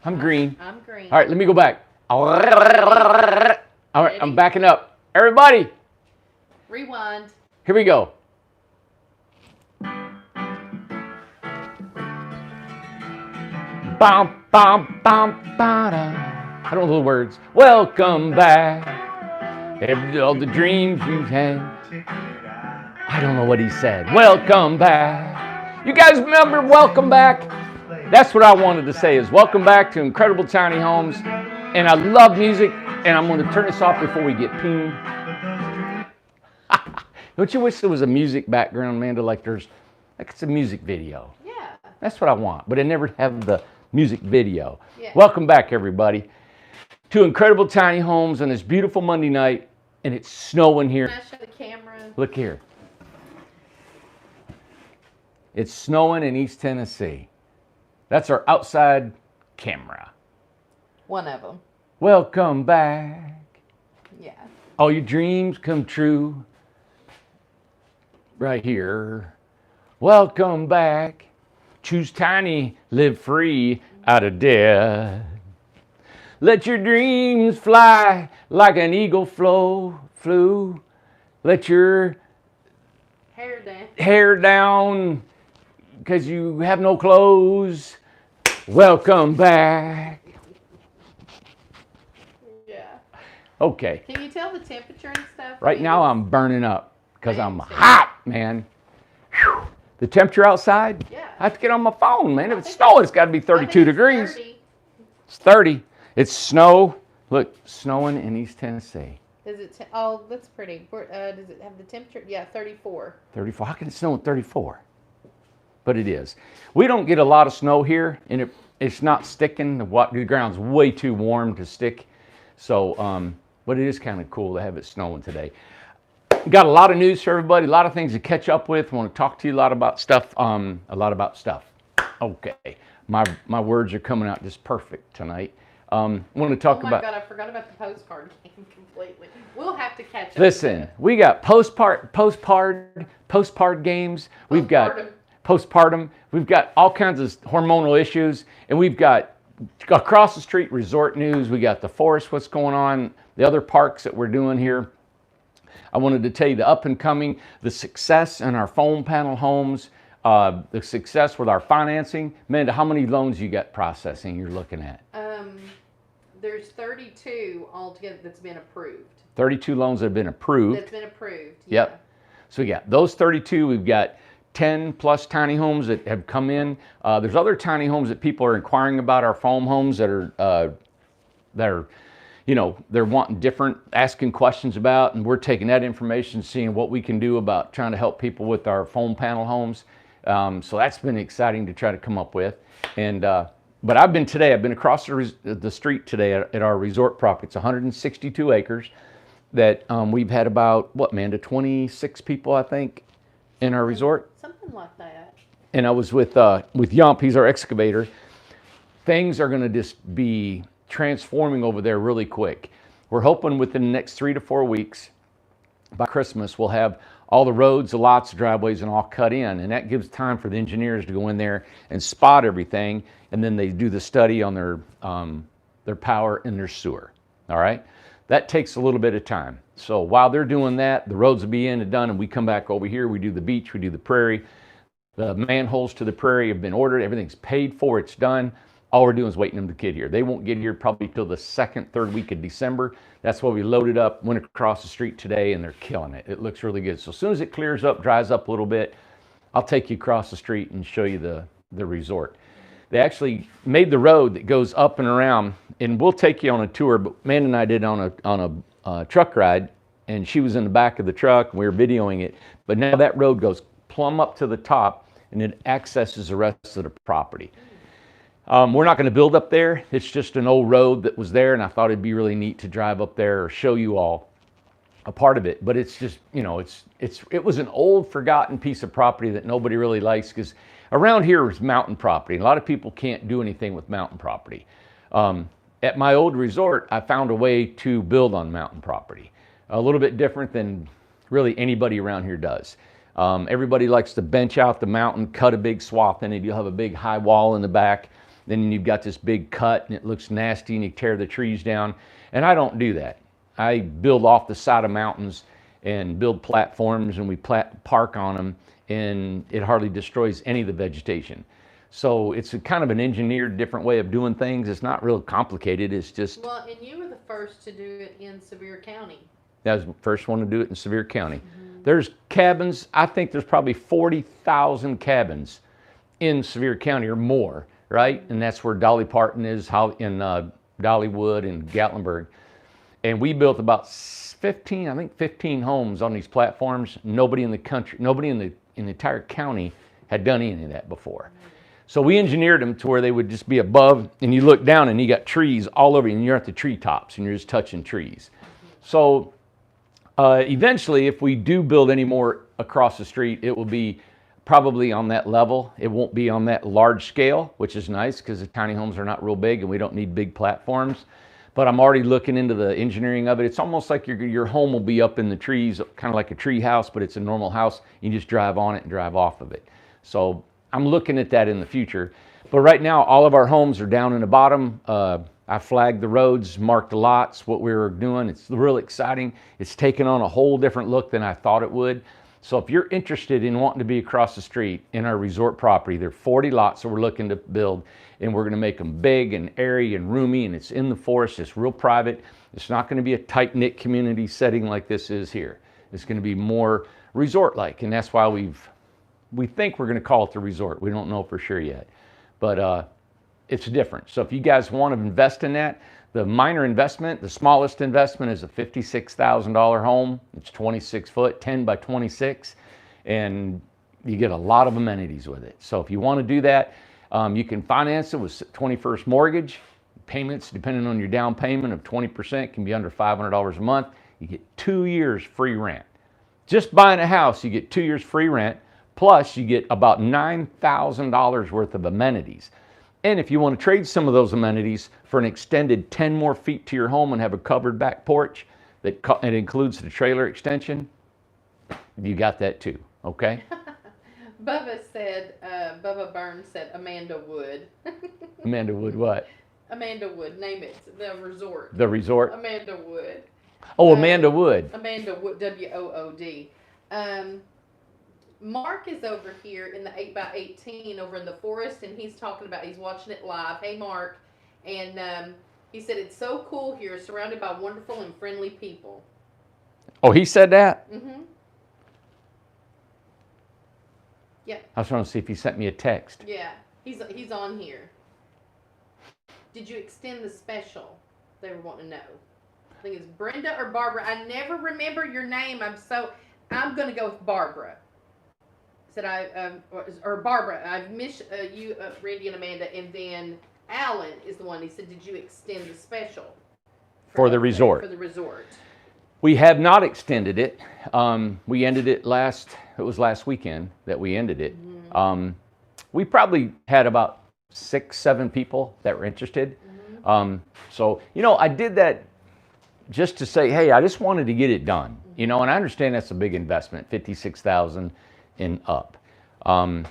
I'm green. I'm green. All right, let me go back. All right, I'm backing up. Everybody, Rewind. here we go. Bum, bum, bum, ba-da. I don't know the words. Welcome back. All the dreams you've had. I don't know what he said. Welcome back. You guys remember Welcome Back? That's what I wanted to say is welcome back to Incredible Tiny Homes. And I love music, and I'm going to turn this off before we get pinged. Don't you wish there was a music background, Amanda, like it's a music video? Yeah. That's what I want, but I never have the music video. Yeah. Welcome back, everybody, to Incredible Tiny Homes on this beautiful Monday night, and it's snowing here. Can I show the camera? Look here. It's snowing in East Tennessee. That's our outside camera. One of them. Welcome back. Yeah. All your dreams come true. Right here. Welcome back. Choose tiny, live free, out of debt. Let your dreams fly like an eagle flew. Let your hair down because you have no clothes. Welcome back. Yeah. Okay. Can you tell the temperature and stuff? Right now I'm burning up because I'm hot, man. Whew. The temperature outside? Yeah. I have to get on my phone, man. If it's snowing, it's got to be 32 degrees. 30. It's 30. It's snow. Look, snowing in East Tennessee. Does it? Oh, that's pretty. Does it have the temperature? Yeah, 34. 34. How can it snow at 34? But it is. We don't get a lot of snow here, and it's not sticking. The ground's way too warm to stick. So, but it is kind of cool to have it snowing today. Got a lot of news for everybody. A lot of things to catch up with. Want to talk to you a lot about stuff. Okay, my words are coming out just perfect tonight. Want to talk about. Oh my God, I forgot about the postcard game completely. We'll have to catch up. Listen, we got postcard games. We've got postpartum. We've got all kinds of hormonal issues, and we've got across the street resort news. We got the forest, what's going on, the other parks that we're doing here. I wanted to tell you the up and coming, the success in our foam panel homes, the success with our financing. Amanda, how many loans you got processing you're looking at? There's 32 altogether that's been approved. 32 loans that have been approved. That's been approved. Yeah. Yep. So yeah, those 32, we've got 10 plus tiny homes that have come in. There's other tiny homes that people are inquiring about, our foam homes that are, they're wanting different, asking questions about, and we're taking that information, seeing what we can do about trying to help people with our foam panel homes. So that's been exciting to try to come up with. And but I've been across the street today at our resort property. It's 162 acres that we've had about, 26 people, I think, in our resort. Something like that. And I was with Yump, he's our excavator. Things are going to just be transforming over there really quick. We're hoping within the next 3 to 4 weeks, by Christmas, we'll have all the roads, the lots, the driveways, and all cut in. And that gives time for the engineers to go in there and spot everything. And then they do the study on their power and their sewer. All right? That takes a little bit of time. So while they're doing that, the roads will be in and done, and we come back over here. We do the beach, we do the prairie. The manholes to the prairie have been ordered. Everything's paid for. It's done. All we're doing is waiting them to get here. They won't get here probably till the second, third week of December. That's why we loaded up, went across the street today, and they're killing it. It looks really good. So as soon as it clears up, dries up a little bit, I'll take you across the street and show you the resort. They actually made the road that goes up and around, and we'll take you on a tour, but Amanda and I did on a truck ride, and she was in the back of the truck, and we were videoing it. But now that road goes plumb up to the top, and it accesses the rest of the property. We're not going to build up there. It's just an old road that was there, and I thought it'd be really neat to drive up there or show you all a part of it. But it's just, it was an old, forgotten piece of property that nobody really likes, because around here is mountain property. A lot of people can't do anything with mountain property. At my old resort, I found a way to build on mountain property. A little bit different than really anybody around here does. Everybody likes to bench out the mountain, cut a big swath in it. You'll have a big high wall in the back. then you've got this big cut and it looks nasty and you tear the trees down. And I don't do that. I build off the side of mountains and build platforms, and we park on them, and it hardly destroys any of the vegetation. So it's a kind of an engineered different way of doing things. It's not real complicated. It's just... Well, and you were the first to do it in Sevier County. I was the first one to do it in Sevier County. There's cabins, I think there's probably 40,000 cabins in Sevier County or more, right? And that's where Dolly Parton is, in Dollywood and Gatlinburg. And we built about 15 homes on these platforms. Nobody in the country, nobody in the entire county had done any of that before. So we engineered them to where they would just be above, and you look down and you got trees all over you, and you're at the treetops and you're just touching trees. So eventually, if we do build any more across the street, it will be probably on that level. It won't be on that large scale, which is nice because the tiny homes are not real big and we don't need big platforms. But I'm already looking into the engineering of it. It's almost like your home will be up in the trees, kind of like a tree house, but it's a normal house. You just drive on it and drive off of it. So I'm looking at that in the future. But right now, all of our homes are down in the bottom. I flagged the roads, marked the lots, what we were doing. It's really exciting. It's taken on a whole different look than I thought it would. So if you're interested in wanting to be across the street in our resort property, there are 40 lots that we're looking to build, and we're going to make them big and airy and roomy, and it's in the forest. It's real private. It's not going to be a tight-knit community setting like this is here. It's going to be more resort-like, and that's why we think we're going to call it the resort. We don't know for sure yet, but it's different. So if you guys want to invest in that, the minor investment, the smallest investment is a $56,000 home. It's 26 foot, 10 by 26, and you get a lot of amenities with it. So if you want to do that, you can finance it with 21st mortgage. Payments, depending on your down payment of 20%, can be under $500 a month. You get 2 years free rent. Just buying a house, you get 2 years free rent, plus you get about $9,000 worth of amenities. And if you want to trade some of those amenities for an extended 10 more feet to your home and have a covered back porch that it includes the trailer extension, you got that too, okay? Bubba Burns said Amanda Wood. Amanda Wood what? Amanda Wood, name it, the resort. The resort? Amanda Wood. Oh, Amanda Wood. Amanda Wood, W-O-O-D. Mark is over here in the 8x18 over in the forest, and he's talking about, he's watching it live. Hey, Mark. And he said, it's so cool here, surrounded by wonderful and friendly people. Oh, he said that? Mm-hmm. Yeah. I was trying to see if he sent me a text. Yeah, he's on here. Did you extend the special? They were wanting to know. I think it's Brenda or Barbara. I never remember your name. I'm going to go with Barbara. Said or Barbara, I've missed you, Randy and Amanda, and then Alan is the one. He said, did you extend the special? For the resort. For the resort. We have not extended it. We ended it last weekend that we ended it. Mm-hmm. We probably had about 6-7 people that were interested. Mm-hmm. So, I did that just to say, hey, I just wanted to get it done, and I understand that's a big investment, $56,000 and up. But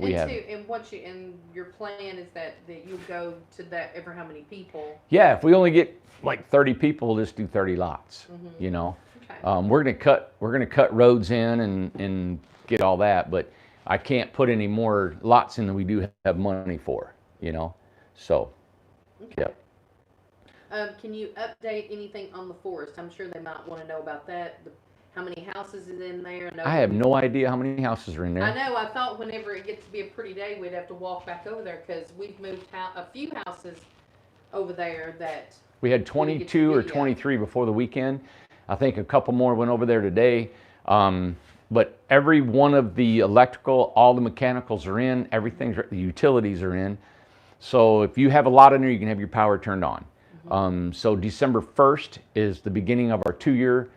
we have. And your plan is that you go to that every how many people? Yeah, if we only get like 30 people, we'll just do 30 lots. Mm-hmm. Okay. We're gonna cut roads in and get all that, but I can't put any more lots in than we do have money for. So. Okay. Yep. Can you update anything on the forest? I'm sure they might want to know about that. How many houses is in there? I have no idea how many houses are in there. I know. I thought whenever it gets to be a pretty day, we'd have to walk back over there because we've moved a few houses over there that... We had 22 or 23 before the weekend. I think a couple more went over there today. But every one of the electrical, all the mechanicals are in. The utilities are in. So if you have a lot in there, you can have your power turned on. So December 1st is the beginning of our 2-year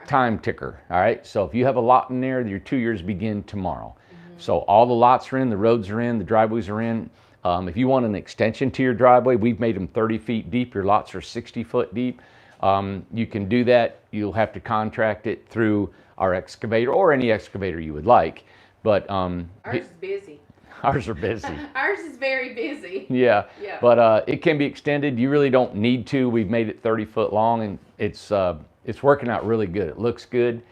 time ticker. All right. So if you have a lot in there, your 2 years begin tomorrow. So all the lots are in, the roads are in, the driveways are in. If you want an extension to your driveway, we've made them 30 feet deep. Your lots are 60 foot deep. You can do that. You'll have to contract it through our excavator or any excavator you would like. But ours is busy. Ours are busy. Ours is very busy. Yeah, Yeah. but it can be extended. You really don't need to. We've made it 30 foot long, and it's working out really good. It looks good.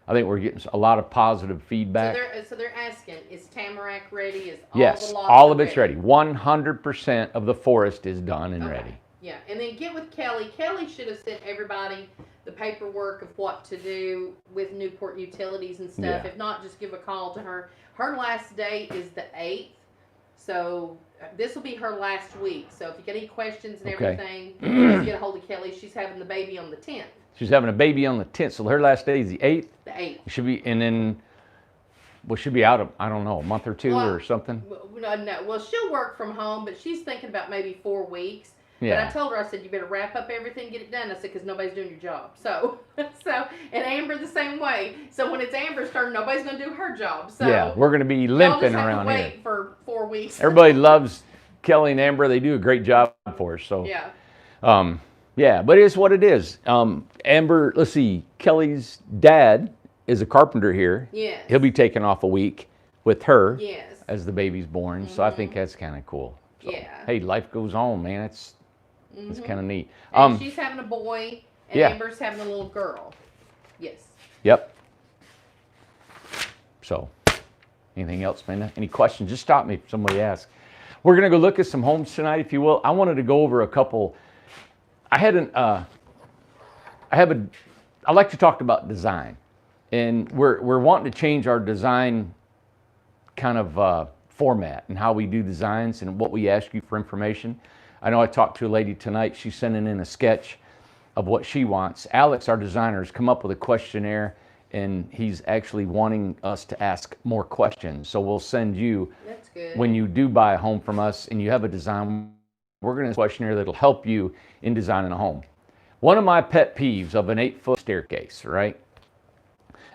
I think we're getting a lot of positive feedback. So they're asking, is Tamarack ready? Is all Yes, the lots all are of it's ready. 100% of the forest is done and ready. Yeah, and then get with Kelly. Kelly should have sent everybody the paperwork of what to do with Newport Utilities and stuff. Yeah. If not, just give a call to her. Her last day is the 8th, so this will be her last week. So if you got any questions and Okay. everything, just get a hold of Kelly. She's having the baby on the 10th. She's having a baby on the 10th, so her last day is the 8th. The 8th. It should be, and then, well, should be out of, I don't know, a month or two or something. No, well, she'll work from home, but she's thinking about maybe 4 weeks. Yeah. But I told her, I said, you better wrap up everything, get it done. I said, because nobody's doing your job. So, and Amber the same way. So when it's Amber's turn, nobody's going to do her job. So Yeah, we're going to be y'all limping just have around to here. wait for 4 weeks. Everybody loves Kelly and Amber. They do a great job for us. So Yeah. yeah, but it's what it is. Amber, let's see, Kelly's dad is a carpenter here. Yes. He'll be taking off a week with her Yes. as the baby's born. So I think that's kind of cool. So, Yeah. hey, life goes on, man. It's kind of neat. And she's having a boy, and yeah. Amber's having a little girl. Yes. Yep. So, anything else, Minda? Any questions? Just stop me if somebody asks. We're going to go look at some homes tonight, if you will. I wanted to go over a couple. I like to talk about design, and we're wanting to change our design kind of format and how we do designs and what we ask you for information. I know I talked to a lady tonight. She's sending in a sketch of what she wants. Alex, our designer, has come up with a questionnaire, and he's actually wanting us to ask more questions. So we'll send you, That's good. when you do buy a home from us and you have a design, we're going to do a questionnaire that'll help you in designing a home. One of my pet peeves of an 8-foot staircase, right?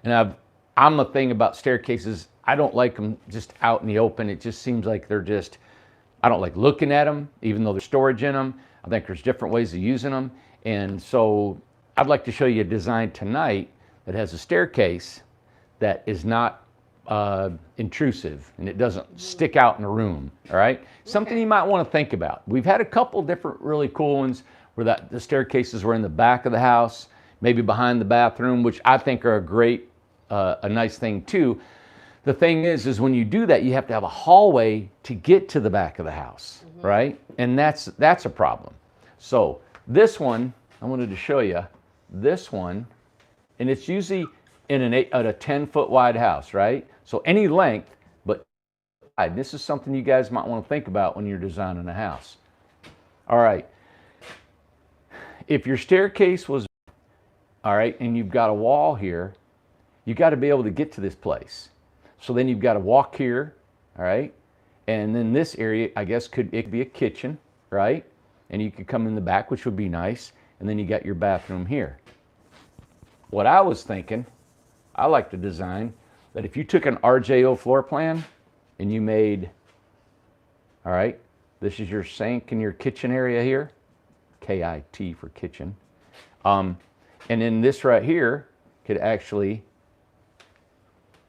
And I'm the thing about staircases, I don't like them just out in the open. It just seems like they're just, I don't like looking at them, even though there's storage in them. I think there's different ways of using them. And so I'd like to show you a design tonight that has a staircase that is not intrusive and it doesn't stick out in a room, all right? Something you might want to think about. We've had a couple different really cool ones where the staircases were in the back of the house, maybe behind the bathroom, which I think are a nice thing too. The thing is when you do that, you have to have a hallway to get to the back of the house, right? And that's a problem. So this one, I wanted to show you this one, and it's usually in a 10-foot wide house, right? So any length, but wide. This is something you guys might want to think about when you're designing a house. All right. If your staircase was, all right, and you've got a wall here, you got to be able to get to this place. So then you've got to walk here, all right? And then this area, I guess, it could be a kitchen, right? And you could come in the back, which would be nice. And then you got your bathroom here. What I was thinking, I like to design that if you took an RJO floor plan and you made, all right, this is your sink and your kitchen area here, KIT for kitchen. And then this right here could actually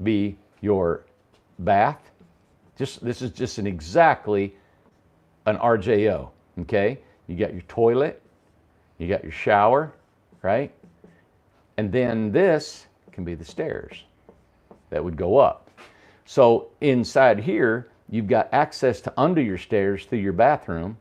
be your bath. This is just exactly an RJO, okay? You got your toilet, you got your shower, right? And then this can be the stairs that would go up. So inside here, you've got access to under your stairs through your bathroom.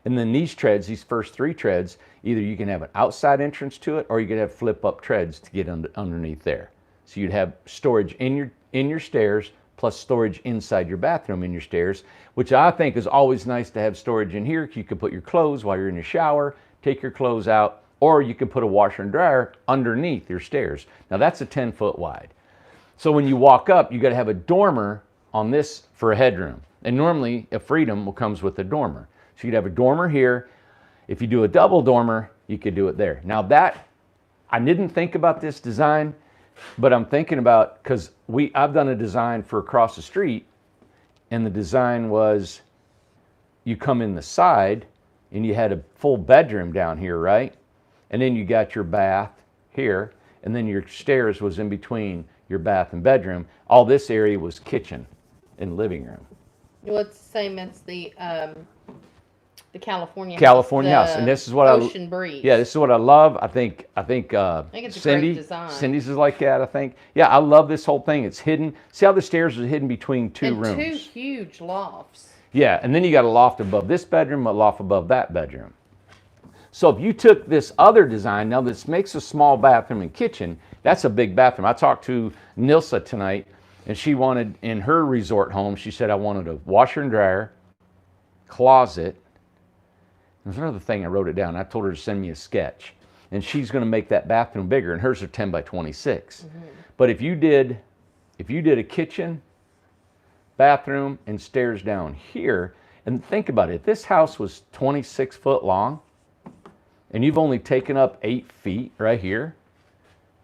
And then these treads, these first 3 treads, either you can have an outside entrance to it or you could have flip up treads to get underneath there. So you'd have storage in your stairs plus storage inside your bathroom in your stairs, which I think is always nice to have storage in here. You could put your clothes while you're in the shower, take your clothes out, or you could put a washer and dryer underneath your stairs. Now that's a 10-foot wide. So when you walk up, you got to have a dormer on this for a headroom. And normally a Freedom comes with a dormer. So you'd have a dormer here. If you do a double dormer, you could do it there. Now I didn't think about this design, but I'm thinking about, because I've done a design for across the street, and the design was you come in the side and you had a full bedroom down here, right? And then you got your bath here, and then your stairs was in between your bath and bedroom. All this area was kitchen. in the living room. Well, it's the same as the California California house, house, the and this is what Ocean Breeze. Yeah, this is what I love. I think it's a great design. Cindy's is like that. I think. Yeah, I love this whole thing. It's hidden. See how the stairs are hidden between two and rooms. two huge lofts. Yeah, and then you got a loft above this bedroom, a loft above that bedroom. So if you took this other design, now this makes a small bathroom and kitchen, that's a big bathroom. I talked to Nilsa tonight, and she wanted, in her resort home, she said, I wanted a washer and dryer, closet. There's another thing, I wrote it down. I told her to send me a sketch. And she's going to make that bathroom bigger, and hers are 10 by 26. Mm-hmm. But if you did a kitchen, bathroom, and stairs down here, and think about it, if this house was 26 foot long, and you've only taken up 8 feet right here,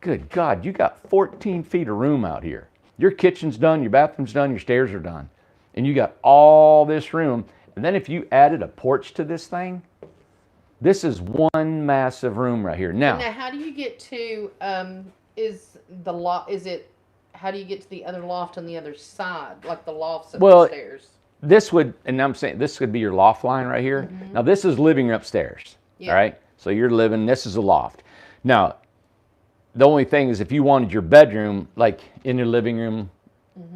good God, you got 14 feet of room out here. Your kitchen's done, your bathroom's done, your stairs are done. And you got all this room. And then if you added a porch to this thing, this is one massive room right here. Now how do you get to, how do you get to the other loft on the other side, like the lofts upstairs? This would, and I'm saying this could be your loft line right here. Mm-hmm. Now this is living upstairs, all right? So you're living, this is a loft. Now, the only thing is if you wanted your bedroom, like in your living room,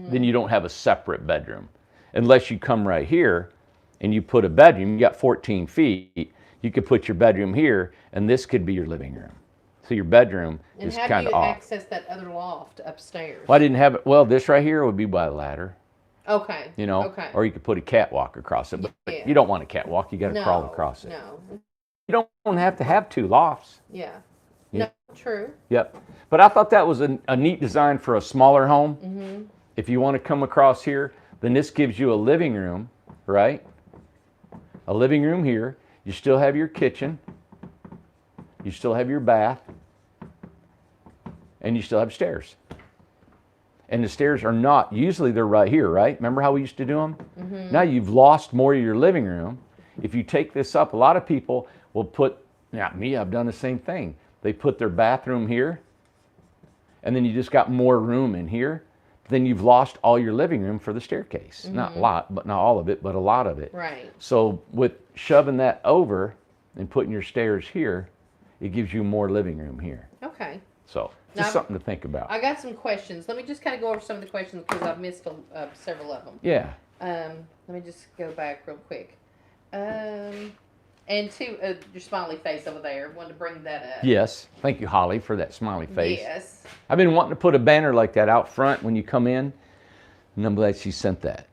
then you don't have a separate bedroom. Unless you come right here and you put a bedroom, you got 14 feet, you could put your bedroom here, and this could be your living room. So your bedroom is kind of off. And how do you access that other loft upstairs? Well, I didn't have it. Well, this right here would be by a ladder. Okay. You know, or you could put a catwalk across it. But you don't want a catwalk. You got to crawl across it. No. You don't have to have 2 lofts. Yeah. No, true. Yep. But I thought that was a neat design for a smaller home. Mm-hmm. If you want to come across here, then this gives you a living room, right? A living room here. You still have your kitchen. You still have your bath. And you still have stairs. And the stairs are not, usually they're right here, right? Remember how we used to do them? Mm-hmm. Now you've lost more of your living room. If you take this up, a lot of people will put, I've done the same thing. They put their bathroom here, and then you just got more room in here. Then you've lost all your living room for the staircase. Mm-hmm. Not a lot, but not all of it, but a lot of it. Right. So with shoving that over and putting your stairs here, it gives you more living room here. Okay. So just something to think about. I got some questions. Let me just kind of go over some of the questions because I've missed several of them. Yeah. Let me just go back real quick. And to your smiley face over there, wanted to bring that up. Yes. Thank you, Holly, for that smiley face. Yes. I've been wanting to put a banner like that out front when you come in, and I'm glad she sent that.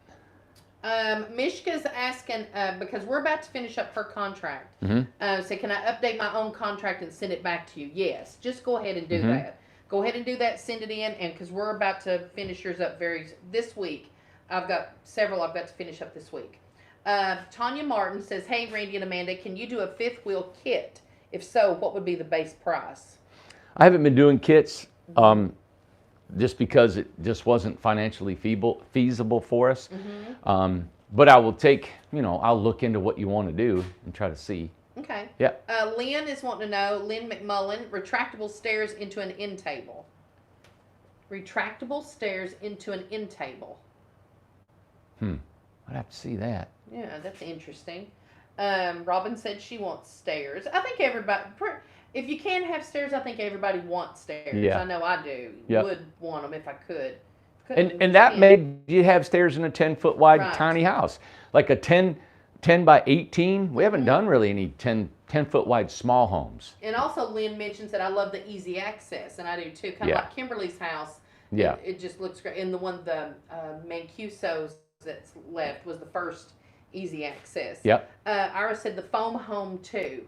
Mishka's asking, because we're about to finish up her contract, so can I update my own contract and send it back to you? Yes. Just go ahead and do that. Go ahead and do that, send it in, and because we're about to finish yours up this week. I've got several I've got to finish up this week. Tanya Martin says, hey, Randy and Amanda, can you do a 5th wheel kit? If so, what would be the base price? I haven't been doing kits just because it just wasn't financially feasible for us. Mm-hmm. But I will take, I'll look into what you want to do and try to see. Okay. Yeah. Lynn is wanting to know, Lynn McMullen, retractable stairs into an end table. Retractable stairs into an end table. I'd have to see that. Yeah, that's interesting. Robin said she wants stairs. I think everybody, if you can have stairs, I think everybody wants stairs. Yeah. I know I do. Yep. Would want them if I could. And that made you have stairs in a 10-foot wide tiny house. Like a 10 by 18. We haven't done really any 10-foot wide small homes. And also Lynn mentions that I love the easy access, and I do too. Kind of like Kimberly's house. Yeah. It just looks great. And the one, the Mancuso's that's left was the first easy access. Yep. Ira said the foam home 2.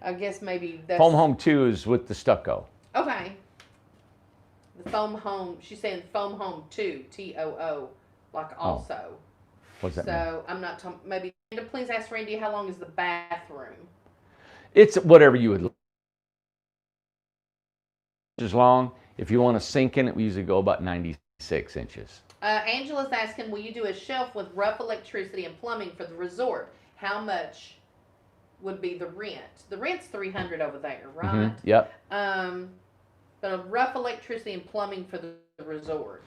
I guess maybe that's... Foam home 2 is with the stucco. Okay. The foam home, she's saying foam home 2, T-O-O, like also. What's that mean? So I'm not talking, maybe, please ask Randy, how long is the bathroom? It's whatever you would like. Inches long. If you want to sink in it, we usually go about 96 inches. Angela's asking, will you do a shelf with rough electricity and plumbing for the resort? How much would be the rent? The rent's $300 over there, right? Mm-hmm. Yep. But a rough electricity and plumbing for the resort.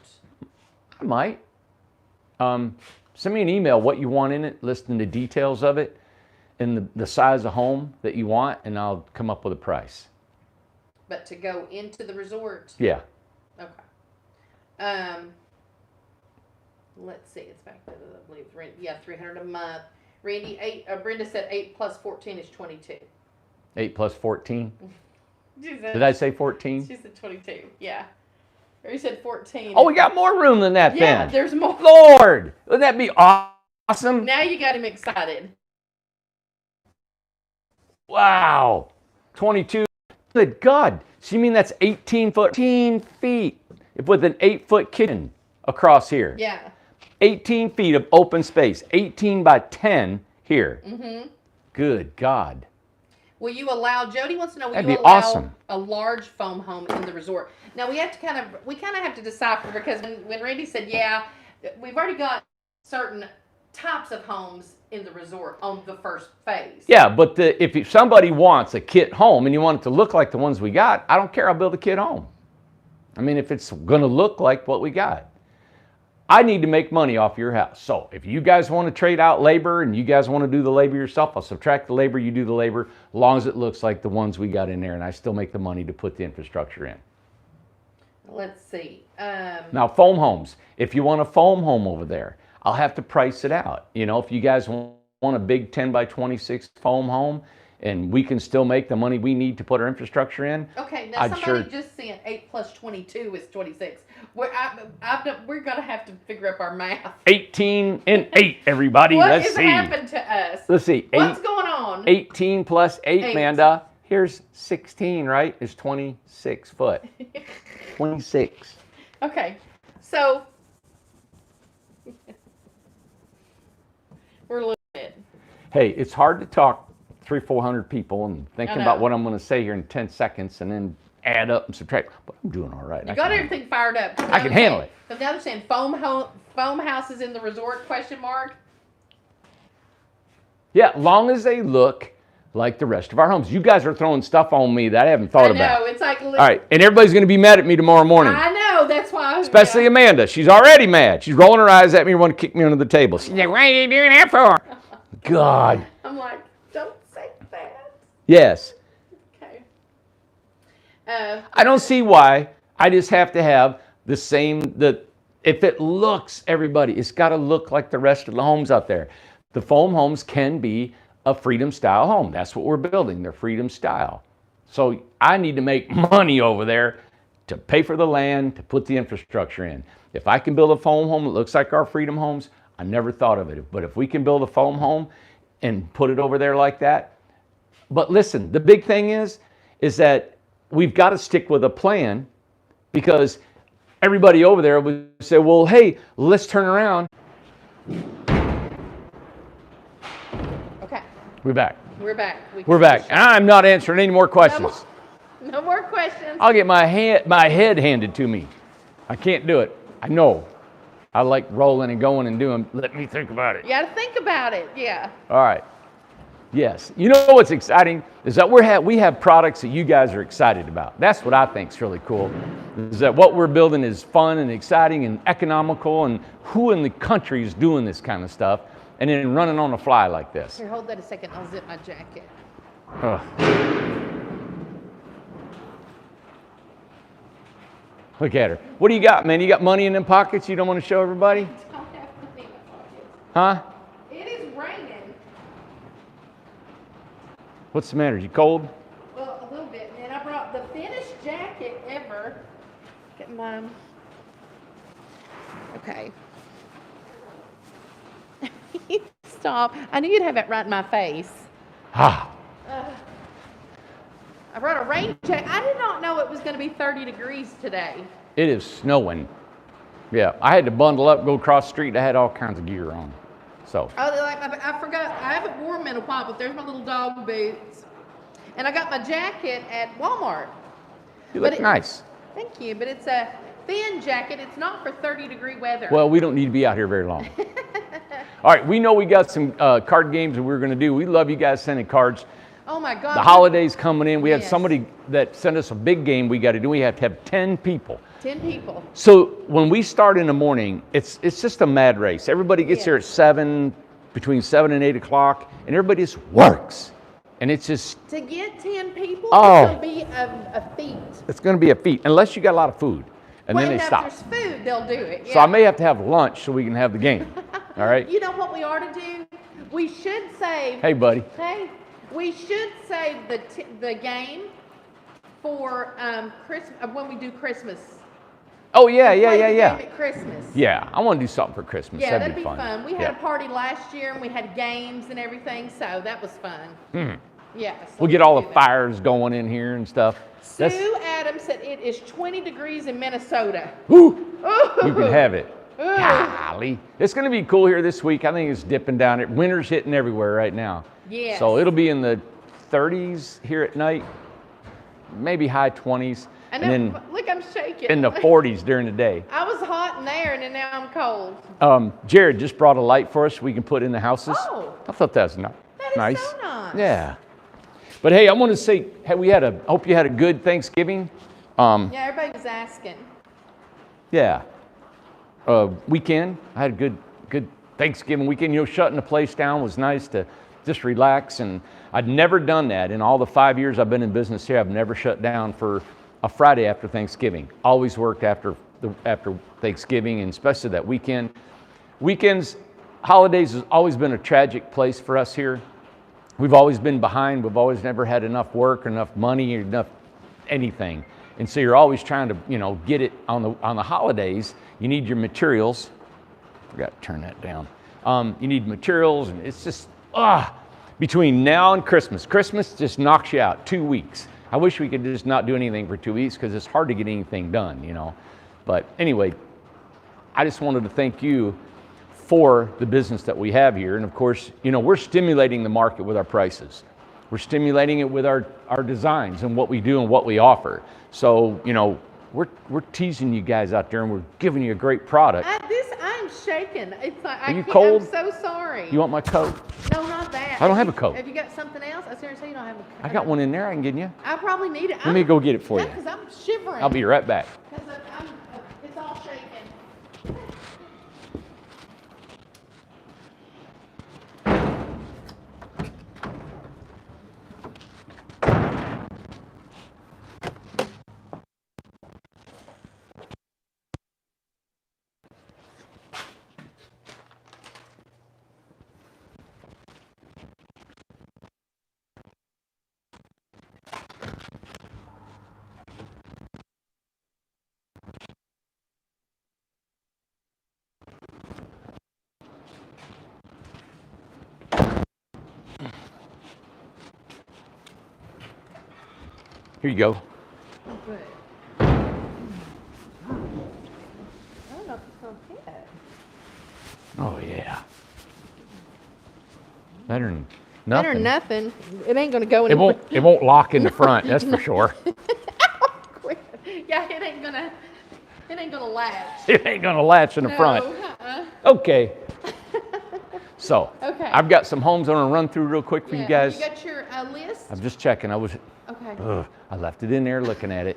I might. Send me an email what you want in it, listing the details of it and the size of home that you want, and I'll come up with a price. But to go into the resort? Yeah. Okay. Let's see. It's back to, I believe, rent. Yeah, $300 a month. Randy, Brenda said 8 plus 14 is 22. 8 plus 14? Did I say 14? She said 22. Yeah. Or you said 14. Oh, we got more room than that then. Yeah, there's more. Lord, wouldn't that be awesome? Now you got him excited. Wow. 22. Good God. So you mean that's 18 feet with an 8-foot kitchen across here? Yeah. 18 feet of open space. 18 by 10 here. Mm-hmm. Good God. Will you allow, Jody wants to know, will That'd you be allow awesome. a large foam home in the resort? Now we have to kind of have to decipher, because when Randy said, yeah, we've already got certain types of homes in the resort on the first phase. Yeah, but if somebody wants a kit home and you want it to look like the ones we got, I don't care, I'll build a kit home. I mean, if it's gonna look like what we got. I need to make money off your house. So if you guys want to trade out labor and you guys want to do the labor yourself, I'll subtract the labor, you do the labor, as long as it looks like the ones we got in there, and I still make the money to put the infrastructure in. Let's see. Now, foam homes. If you want a foam home over there, I'll have to price it out. You know, if you guys want a big 10 by 26 foam home, and we can still make the money we need to put our infrastructure in. Okay, now somebody just sent 8 plus 22 is 26. We're going to have to figure up our math. 18 and 8, everybody. Let's see. What has happened to us? Let's see. What's going on? 18 plus 8, Amanda. Here's 16, right? Is 26 foot. 26. Okay, so we're a little bit. Hey, it's hard to talk 300-400 people and thinking about what I'm going to say here in 10 seconds and then add up and subtract. But I'm doing all right. You got everything fired up. I can handle it. So now they're saying foam houses in the resort, question mark? Yeah, long as they look like the rest of our homes. You guys are throwing stuff on me that I haven't thought about. I know, it's like... All right, and everybody's going to be mad at me tomorrow morning. I know, that's why... Especially Amanda. She's already mad. She's rolling her eyes at me and want to kick me under the table. She's like, what are you doing that for? God. I'm like, don't say that. Yes. Okay. I don't see why. I just have to have the same, if it looks, everybody, it's got to look like the rest of the homes out there. The foam homes can be a freedom style home. That's what we're building. They're freedom style. So I need to make money over there to pay for the land, to put the infrastructure in. If I can build a foam home that looks like our freedom homes, I never thought of it. But if we can build a foam home and put it over there like that. But listen, the big thing is that we've got to stick with a plan, because everybody over there would say, well, hey, let's turn around. Okay. We're back. We're back. We're back. I'm not answering any more questions. No more questions. I'll get my head handed to me. I can't do it. I know. I like rolling and going and doing. Let me think about it. You got to think about it. Yeah. All right. Yes. You know what's exciting is that we have products that you guys are excited about. That's what I think is really cool, is that what we're building is fun and exciting and economical, and who in the country is doing this kind of stuff and then running on the fly like this? Here, hold that a second. I'll zip my jacket. Look at her. What do you got, man? You got money in them pockets you don't want to show everybody? I don't have money in my pockets. Huh? It is raining. What's the matter? You cold? Well, a little bit. And I brought the thinnest jacket ever. Get mine. Okay. Stop. I knew you'd have it right in my face. Ah. I brought a rain jacket. I did not know it was going to be 30 degrees today. It is snowing. Yeah, I had to bundle up, go across the street. I had all kinds of gear on. So. Oh, I forgot. I haven't worn them in a while, but there's my little dog boots. And I got my jacket at Walmart. You look nice. Thank you, but it's a thin jacket. It's not for 30-degree weather. Well, we don't need to be out here very long. All right, we know we got some card games that we're going to do. We love you guys sending cards. Oh my God. The holidays coming in. We had Yes. somebody that sent us a big game we got to do. We have to have 10 people. 10 people. So when we start in the morning, it's just a mad race. Everybody gets here at 7, between 7 and 8 o'clock, and everybody just works. And it's just... To get 10 people, Oh. it's going to be a feat. It's going to be a feat, unless you got a lot of food. And Well, then they if stop. there's food, they'll do it. Yeah. So I may have to have lunch so we can have the game. All right? You know what we ought to do? We should save... Hey, buddy. Hey, we should save the game for Christmas, when we do Christmas. Oh, yeah, yeah, Play yeah, the yeah. game at Christmas. Yeah, I want to do something for Christmas. Yeah, that'd be fun. We had a party last year and we had games and everything, so that was fun. Yeah. So We'll get all do the that. fires going in here and stuff. Sue Adams said it is 20 degrees in Minnesota. Woo! Ooh. You can have it. Ooh. Golly. It's going to be cool here this week. I think it's dipping down. Winter's hitting everywhere right now. Yes. So it'll be in the 30s here at night, maybe high 20s. I know, And then look, I'm shaking. in the 40s during the day. I was hot in there and then now I'm cold. Jared just brought a light for us we can put in the houses. Oh. I thought that was That is nice. so nice. Yeah. But hey, I want to say, hey, hope you had a good Thanksgiving. Yeah, everybody was asking. Yeah. Weekend. I had a good Thanksgiving weekend. You know, shutting the place down was nice to just relax. And I'd never done that in all the 5 years I've been in business here. I've never shut down for a Friday after Thanksgiving. Always worked after Thanksgiving, and especially that weekend. Weekends, holidays has always been a tragic place for us here. We've always been behind. We've always never had enough work, enough money, or enough anything. And so you're always trying to, get it on the holidays. You need your materials. Forgot to turn that down. You need materials, and it's just between now and Christmas. Christmas just knocks you out 2 weeks. I wish we could just not do anything for 2 weeks because it's hard to get anything done, But anyway, I just wanted to thank you for the business that we have here. And of course, we're stimulating the market with our prices. We're stimulating it with our designs and what we do and what we offer. So, we're teasing you guys out there and we're giving you a great product. I'm shaking. It's like, Are you cold? I'm so sorry. You want my coat? No, not that. I don't have a coat. Have you got something else? I was going to say you don't have a coat. I got one in there I can get you. I probably need it. Let me go get it for you. Because I'm shivering. I'll be right back. Because it's all shaking. Here you go. Oh, good. I don't know if it's going to fit. Oh, yeah. Better than nothing. Better than nothing. It ain't going to go It anywhere. won't lock in the front, that's for sure. Yeah, it ain't gonna latch. It ain't gonna latch in the front. Okay. So, Okay. I've got some homes I want to run through real quick for you guys. You got your list? I'm just checking. Okay. I left it in there looking at it.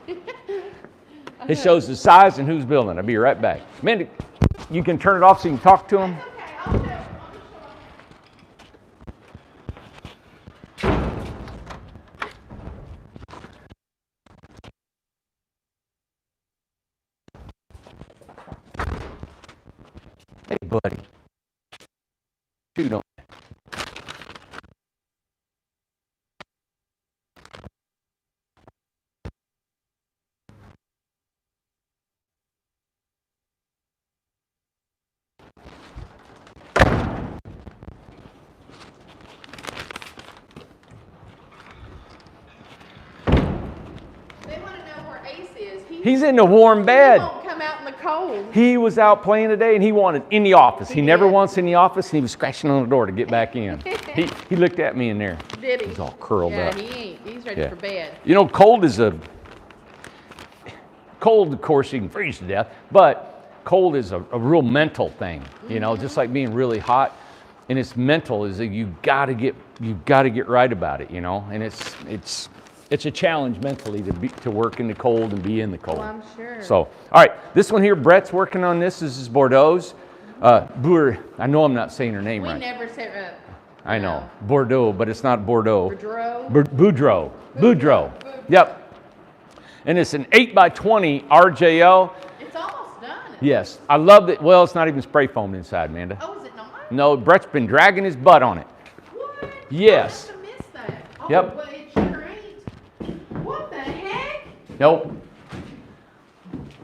It shows the size and who's building. I'll be right back. Mandy, you can turn it off so you can talk to them. Okay, I'll do it. Hey, buddy. Shoot on. They want to know where Ace is. He's in the warm He bed. won't come out in the cold. He was out playing today and he wanted in the office. He He never did. wants in the office and he was scratching on the door to get back in. He looked at me in there. Did he? He's all curled yeah, up. he ain't. He's ready Yeah. for bed. Cold, of course, you can freeze to death, but cold is a real mental thing, just like being really hot. And it's mental, is that you got to get you've got to get right about it, you know. And it's a challenge mentally to work in the cold and be in the cold. Well, I'm sure. So, all right, this one here, Brett's working on this. This is Bordeaux's. I know I'm not saying her name right. We never say I know. Bordeaux, but it's not Bordeaux. Boudreaux. Boudreaux. Yep. And it's an 8x20 RJO. It's almost done. Yes. I love it. Well, it's not even spray foamed inside, Amanda. Oh, is it not? No, Brett's been dragging his butt on it. What? Yes. I must have missed that. Oh, Yep. But it sure ain't. What the heck? Nope.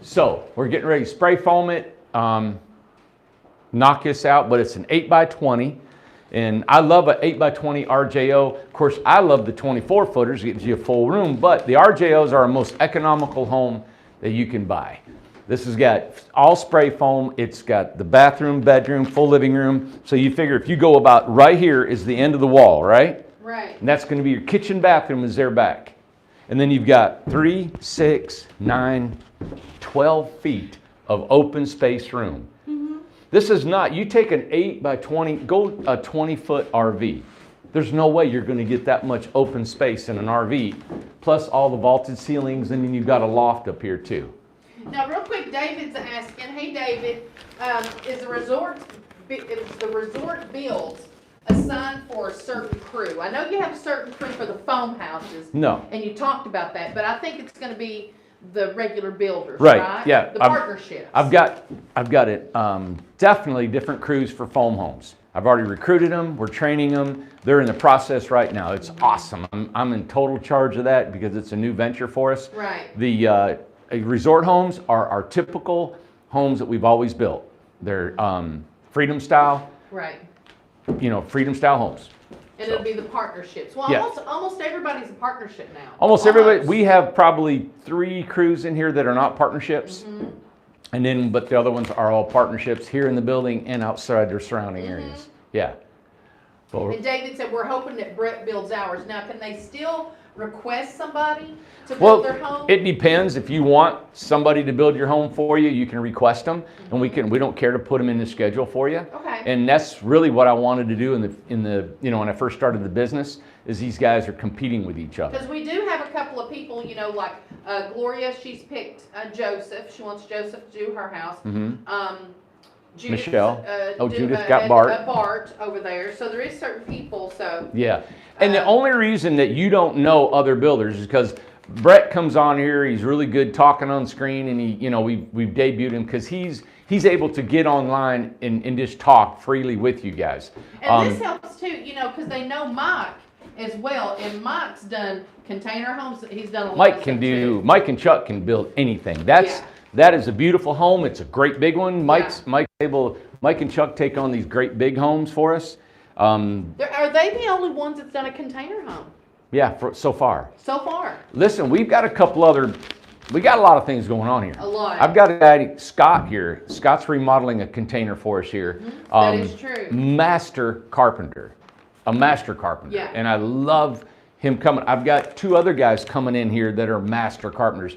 So, we're getting ready to spray foam it, knock this out, but it's an 8x20. And I love an 8x20 RJO. Of course, I love the 24 footers, it gives you a full room, but the RJOs are our most economical home that you can buy. This has got all spray foam. It's got the bathroom, bedroom, full living room. So you figure if you go about right here is the end of the wall, right? Right. And that's going to be your kitchen, bathroom is there back. And then you've got 3, 6, 9, 12 feet of open space room. This is not, you take an 8x20, go a 20-foot RV. There's no way you're going to get that much open space in an RV, plus all the vaulted ceilings, and then you've got a loft up here too. Now, real quick, David's asking, hey David, is the resort builds assigned for a certain crew? I know you have a certain crew for the foam houses. No. And you talked about that, but I think it's going to be the regular builders, Right, right? yeah. The partnerships. I've got it. Definitely different crews for foam homes. I've already recruited them. We're training them. They're in the process right now. It's awesome. I'm in total charge of that because it's a new venture for us. Right. The resort homes are our typical homes that we've always built. They're freedom style. Right. You know, freedom style homes. And it'll be the partnerships. Well, Yeah. almost everybody's a partnership now. Almost everybody. We have probably 3 crews in here that are not partnerships. And then, but the other ones are all partnerships here in the building and outside their surrounding areas. Yeah. And David said, we're hoping that Brett builds ours. Now, can they still request somebody to build their home? It depends. If you want somebody to build your home for you, you can request them, and we don't care to put them in the schedule for you. Okay. And that's really what I wanted to do in the you know, when I first started the business, is these guys are competing with each other. Because we do have a couple of people, you know, like Gloria, she's picked Joseph. She wants Joseph to do her house. Judith, Michelle. Judith got Bart. Bart over there. So there is certain people. So yeah. And the only reason that you don't know other builders is because Brett comes on here. He's really good talking on screen, and we've debuted him because he's able to get online and just talk freely with you guys. And this helps too, you know, because they know Mike as well, and Mike's done container homes. He's done a lot. Mike and Chuck can build anything. That is a beautiful home. It's a great big one. Mike and Chuck take on these great big homes for us. Are they the only ones that's done a container home? Yeah, so far. So far. Listen, we got a lot of things going on here. A lot. I've got a guy, Scott, here. Scott's remodeling a container for us here. That is true. Master carpenter. A master carpenter. Yeah. And I love him coming. I've got 2 other guys coming in here that are master carpenters.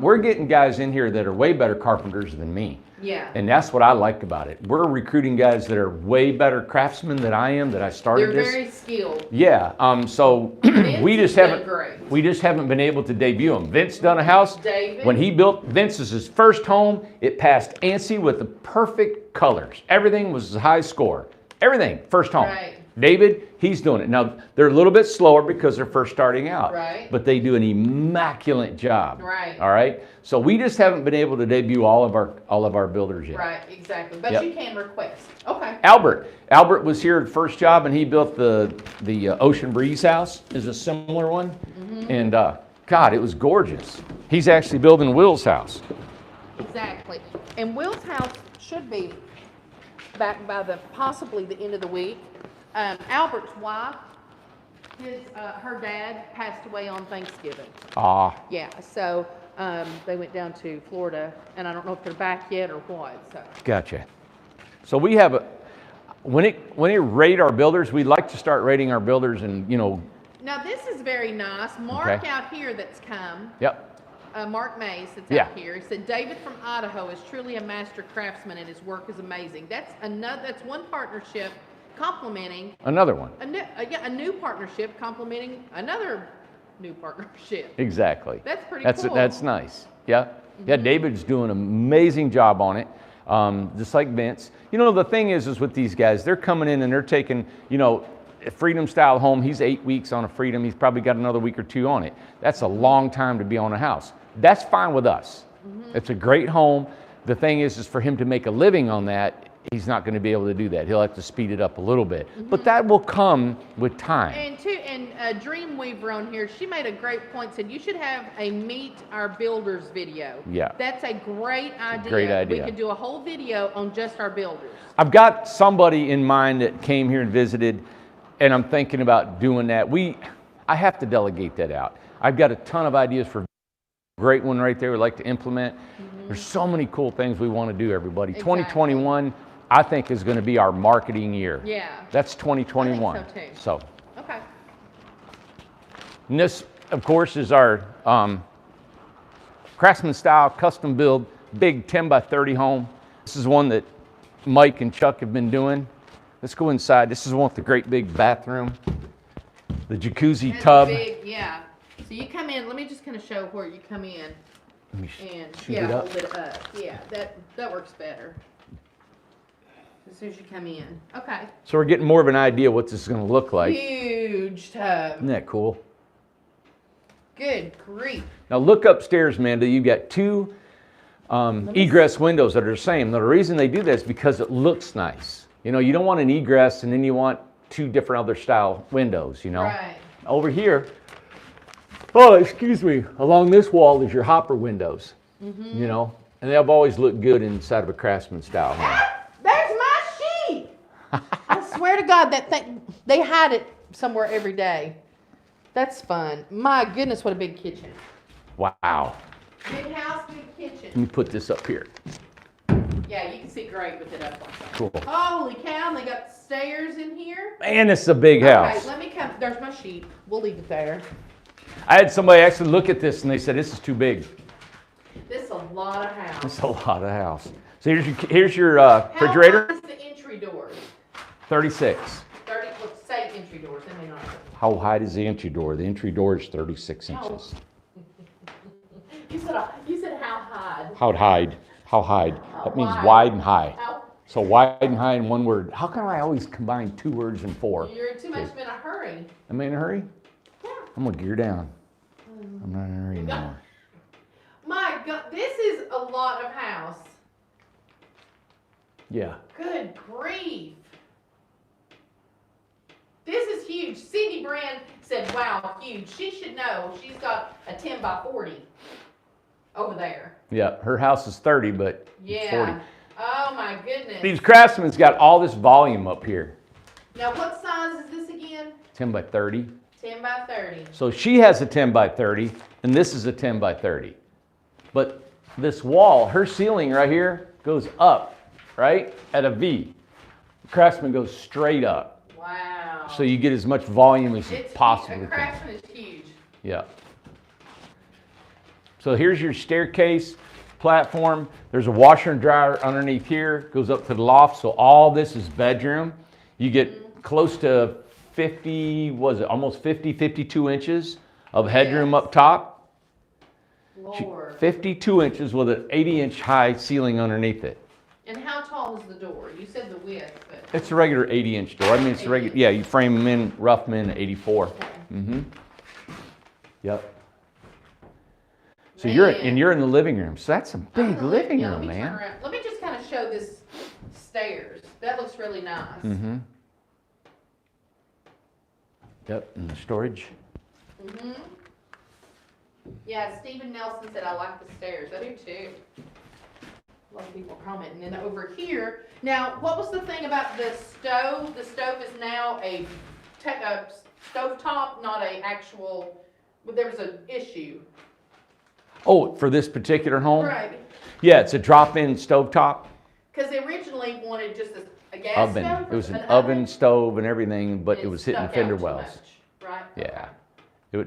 We're getting guys in here that are way better carpenters than me. Yeah. And that's what I like about it. We're recruiting guys that are way better craftsmen than I am, that I started this. They're very skilled. Yeah. So we just haven't been able to debut them. Vince done a house. David. When he built Vince's first home, it passed ANSI with the perfect colors. Everything was a high score. Everything, first home. Right. David, he's doing it. Now, they're a little bit slower because they're first starting out. Right. But they do an immaculate job. Right. All right? So we just haven't been able to debut all of our builders yet. Right, exactly. But Yep. you can request. Okay. Albert was here at the first job, and he built the Ocean Breeze house, is a similar one. And God, it was gorgeous. He's actually building Will's house. Exactly. And Will's house should be back by possibly the end of the week. Albert's wife, her dad passed away on Thanksgiving. Yeah, so they went down to Florida, and I don't know if they're back yet or what. So. Gotcha. So we have when we rate our builders, we like to start rating our builders, and Now this is very nice. Mark out here that's come. Yep. Mark Mays that's out here. He said David from Idaho is truly a master craftsman, and his work is amazing. That's one partnership complementing Another one. a new partnership, complementing another new partnership. Exactly. That's pretty cool. That's nice. Yeah. Yeah, David's doing an amazing job on it. Just like Vince. You know, the thing is with these guys, they're coming in and they're taking, you know, a Freedom style home. He's 8 weeks on a Freedom. He's probably got another week or 2 on it. That's a long time to be on a house. That's fine with us. It's a great home. The thing is for him to make a living on that, he's not going to be able to do that. He'll have to speed it up a little bit. But that will come with time. And Dreamweaver on here, she made a great point, said you should have a Meet Our Builders video. Yeah. That's a great idea. Great idea. We could do a whole video on just our builders. I've got somebody in mind that came here and visited, and I'm thinking about doing that. I have to delegate that out. I've got a ton of ideas for a great one right there we'd like to implement. There's so many cool things we want to do, everybody. Exactly. 2021, I think, is going to be our marketing year. Yeah. That's 2021. I think so too. So. Okay. And this, of course, is our Craftsman style custom build, big 10 by 30 home. This is one that Mike and Chuck have been doing. Let's go inside. This is one with the great big bathroom, the jacuzzi That's tub. Big, yeah. So you come in. Let me just kind of show where you come in. Let me And shoot yeah, it up. hold it up. Yeah, that works better. As soon as you come in. Okay. So we're getting more of an idea what this is going to look like. Huge tub. Isn't that cool? Good grief. Now look upstairs, Amanda. You've got 2 egress windows that are the same. Now the reason they do that is because it looks nice. You know, you don't want an egress and then you want 2 different other style windows, you know. Right. Over here, oh, excuse me, along this wall is your hopper windows, you know, and they've always looked good inside of a Craftsman style home. Ah, there's my sheet. I swear to God, that thing, they hide it somewhere every day. That's fun. My goodness, what a big kitchen. Wow. Big house, big Let kitchen. me put this up here. Yeah, you can see great with it up like that. Cool. Holy cow, and they got stairs in here. Man, this is a big house. Okay, let me come. There's my sheet. We'll leave it there. I had somebody actually look at this and they said, this is too big. This is a lot of house. It's a lot of house. So here's your refrigerator. How wide is the entry doors? 36. 30, let's say entry doors. They may not. How wide is the entry door? The entry door is 36 inches. You said how high? How hide? How hide? That means Wide. wide and high. How, So wide and high in one word. How come I always combine 2 words in 4? you're too much in a hurry. Am I in a hurry? Yeah. I'm gonna gear down. I'm not in a hurry anymore. My God, this is a lot of house. Yeah. Good grief. This is huge. Cindy Brand said, wow, huge. She should know. She's got a 10 by 40 over there. Yeah. Her house is 30, but it's 40. Yeah. Oh my goodness. These Craftsman's got all this volume up here. Now what size is this again? 10 by 30. 10 by 30. So she has a 10 by 30, and this is a 10 by 30. But this wall, her ceiling right here, goes up, right, at a V. Craftsman goes straight up. Wow. So you get as much volume as you It's possibly huge. A can. Craftsman is huge. Yeah. So here's your staircase platform. There's a washer and dryer underneath here, goes up to the loft. So all this is bedroom. You get close to 50, was it almost 50, 52 inches of headroom Yes. up top. Lord. 52 inches with an 80-inch high ceiling underneath it. And how tall is the door? You said the width, but. It's a regular 80-inch door. I mean, it's a regular, yeah, you frame them in, rough them in at 84. Okay. Mm-hmm. Yep. So Man. you're in the living room. So that's a big I'm living yeah, room, let me turn man. around. Let me just kind of show this stairs. That looks really nice. Mm-hmm. Yep, and the storage. Mm-hmm. Yeah, Stephen Nelson said, I like the stairs. I do too. A lot of people commenting. And then over here, now, what was the thing about the stove? The stove is now a stove top, not a actual, but there was an issue. Oh, for this particular home? Right. Yeah, it's a drop-in stovetop Because they originally wanted just a gas oven. stove. It was an oven, stove, and everything, but it and was hitting stuck out fender too wells. much, Right? Yeah.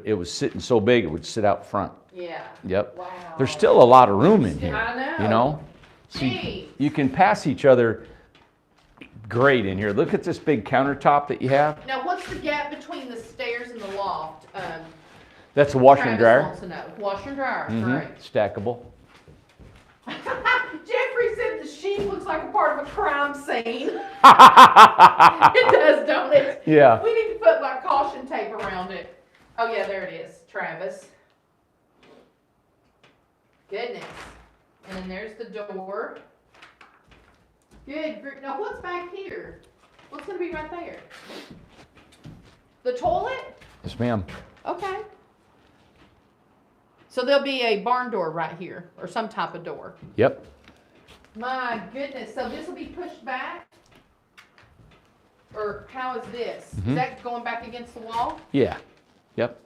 It was sitting so big it would sit out front. Yeah. Yep. Wow. There's still a lot of room in here. I know. You know? Gee. You can pass each other great in here. Look at this big countertop that you have. Now, what's the gap between the stairs and the loft? That's a washer and Travis dryer. wants to know. Washer and dryer, Mhm. right. Stackable. Jeffrey said the sheet looks like a part of a crime scene. It does, don't it? Yeah. We need to put like caution tape around it. Oh yeah, there it is, Travis. Goodness. And then there's the door. Good. Now what's back here? What's gonna be right there? The toilet? Yes, ma'am. Okay. So there'll be a barn door right here, or some type of door. Yep. My goodness, so this will be pushed back? Or how is this? Is that going back against the wall? Yeah. Yep.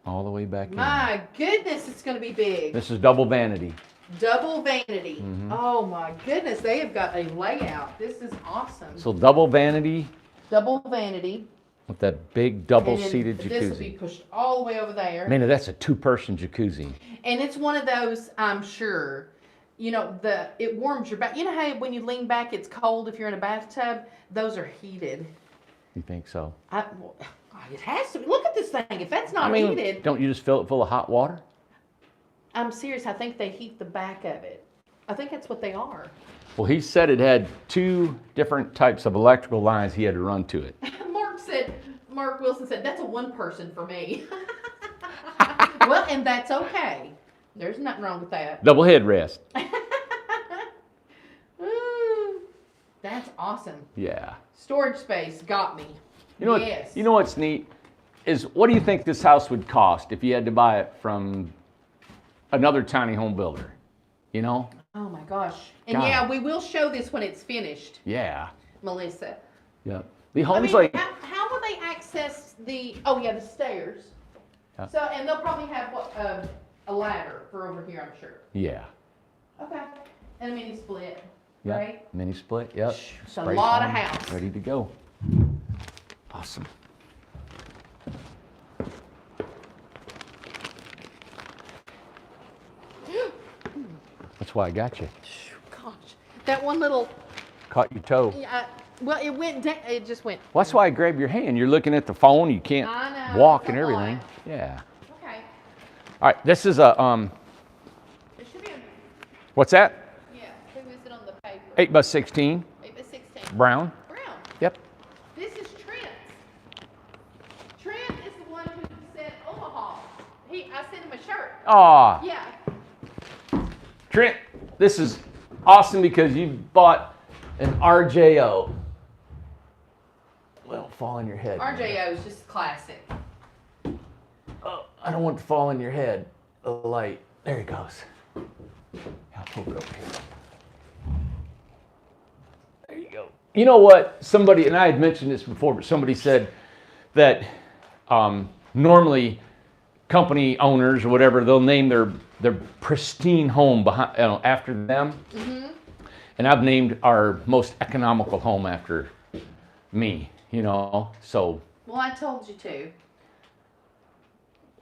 All the way back in. My goodness, it's gonna be big. This is double vanity. Double vanity. Oh my goodness, they have got a layout. This is awesome. So double vanity Double vanity. with that big double And then seated this will be jacuzzi. pushed all the way over there. Man, that's a 2-person jacuzzi. And it's one of those, I'm sure, you know, it warms your back. You know how when you lean back, it's cold if you're in a bathtub? Those are heated. You think so? Well, it has to be. Look at this thing. If that's not heated, don't you just fill it full of hot water? I'm serious. I think they heat the back of it. I think that's what they are. Well, he said it had 2 different types of electrical lines he had to run to it. Mark Wilson said, that's a 1 person for me. Well, and that's okay. There's nothing wrong with that. Double headrest. That's awesome. Yeah. Storage space got me. You know Yes. what? You know what's neat is, what do you think this house would cost if you had to buy it from another tiny home builder? You know? Oh my gosh. And God. yeah, we will show this when it's finished, Yeah. Melissa. Yep. The I home's mean, like, how will they access the stairs? Yeah. So, and they'll probably have a ladder for over here, I'm sure. yeah. Okay. And a mini split, Yep. right? Mini split. Yep. It's a Spray lot of foam, house. Ready to go. Awesome. That's why I got you. Gosh, that one little, Caught your toe. well, it went down, it just went. Well, that's why I grabbed your hand. You're looking at the phone. You can't I know, walk it's and a lot. everything. Yeah. Okay. All right. This is a It should be, what's that? yeah, who is it on the paper? 8x16 8x16. brown. Brown. Yep. This is Trent's. Trent is the one who said Omaha. I sent him a shirt. Aw, Yeah. Trent, this is awesome because you bought an RJO. Well, fall on your head. RJO is just classic. Oh, I don't want it to fall on your head. The light. There he goes. I'll pull it over here. There you go. You know what? Somebody, and I had mentioned this before, but somebody said that normally company owners or whatever, they'll name their pristine home behind, after them. Mm-hmm. And I've named our most economical home after me, so. Well, I told you to.